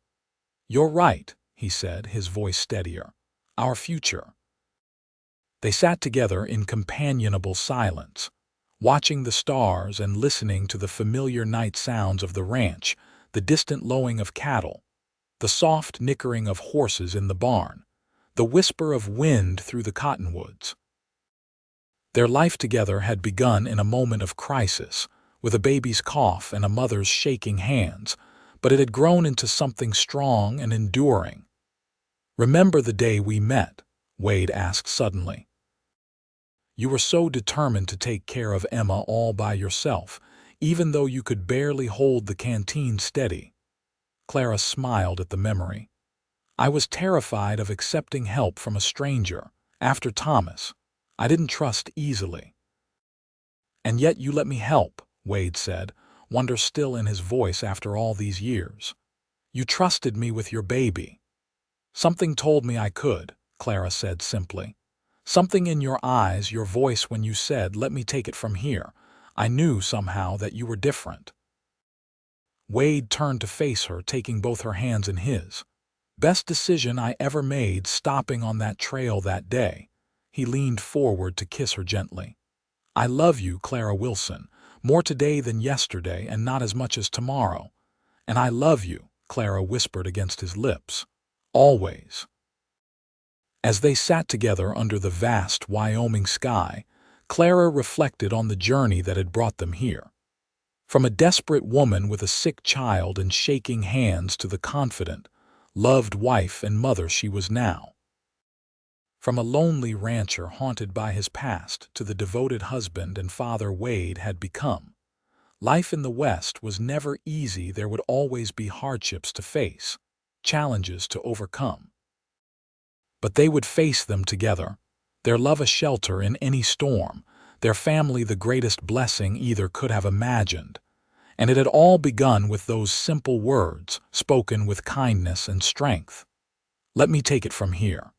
You're right, he said, his voice steadier. Our future. They sat together in companionable silence, watching the stars and listening to the familiar night sounds of the ranch, the distant lowing of cattle, the soft nickering of horses in the barn, the whisper of wind through the cottonwoods. Their life together had begun in a moment of crisis, with a baby's cough and a mother's shaking hands, but it had grown into something strong and enduring. "Remember the day we met?" Wade asked suddenly. "You were so determined to take care of Emma all by yourself, even though you could barely hold the canteen steady." Clara smiled at the memory. "I was terrified of accepting help from a stranger, after Thomas. I didn't trust easily." "And yet you let me help," Wade said, wonder still in his voice after all these years. "You trusted me with your baby." "Something told me I could," Clara said simply. "Something in your eyes, your voice when you said, 'Let me take it from here.' I knew somehow that you were different." Wade turned to face her, taking both her hands in his. "Best decision I ever made, stopping on that trail that day." He leaned forward to kiss her gently. "I love you, Clara Wilson, more today than yesterday and not as much as tomorrow. And I love you," Clara whispered against his lips. "Always." As they sat together under the vast Wyoming sky, Clara reflected on the journey that had brought them here. From a desperate woman with a sick child and shaking hands to the confident, loved wife and mother she was now. From a lonely rancher haunted by his past to the devoted husband and father Wade had become. Life in the West was never easy. There would always be hardships to face, challenges to overcome. But they would face them together, their love a shelter in any storm, their family the greatest blessing either could have imagined. And it had all begun with those simple words, spoken with kindness and strength. "Let me take it from here."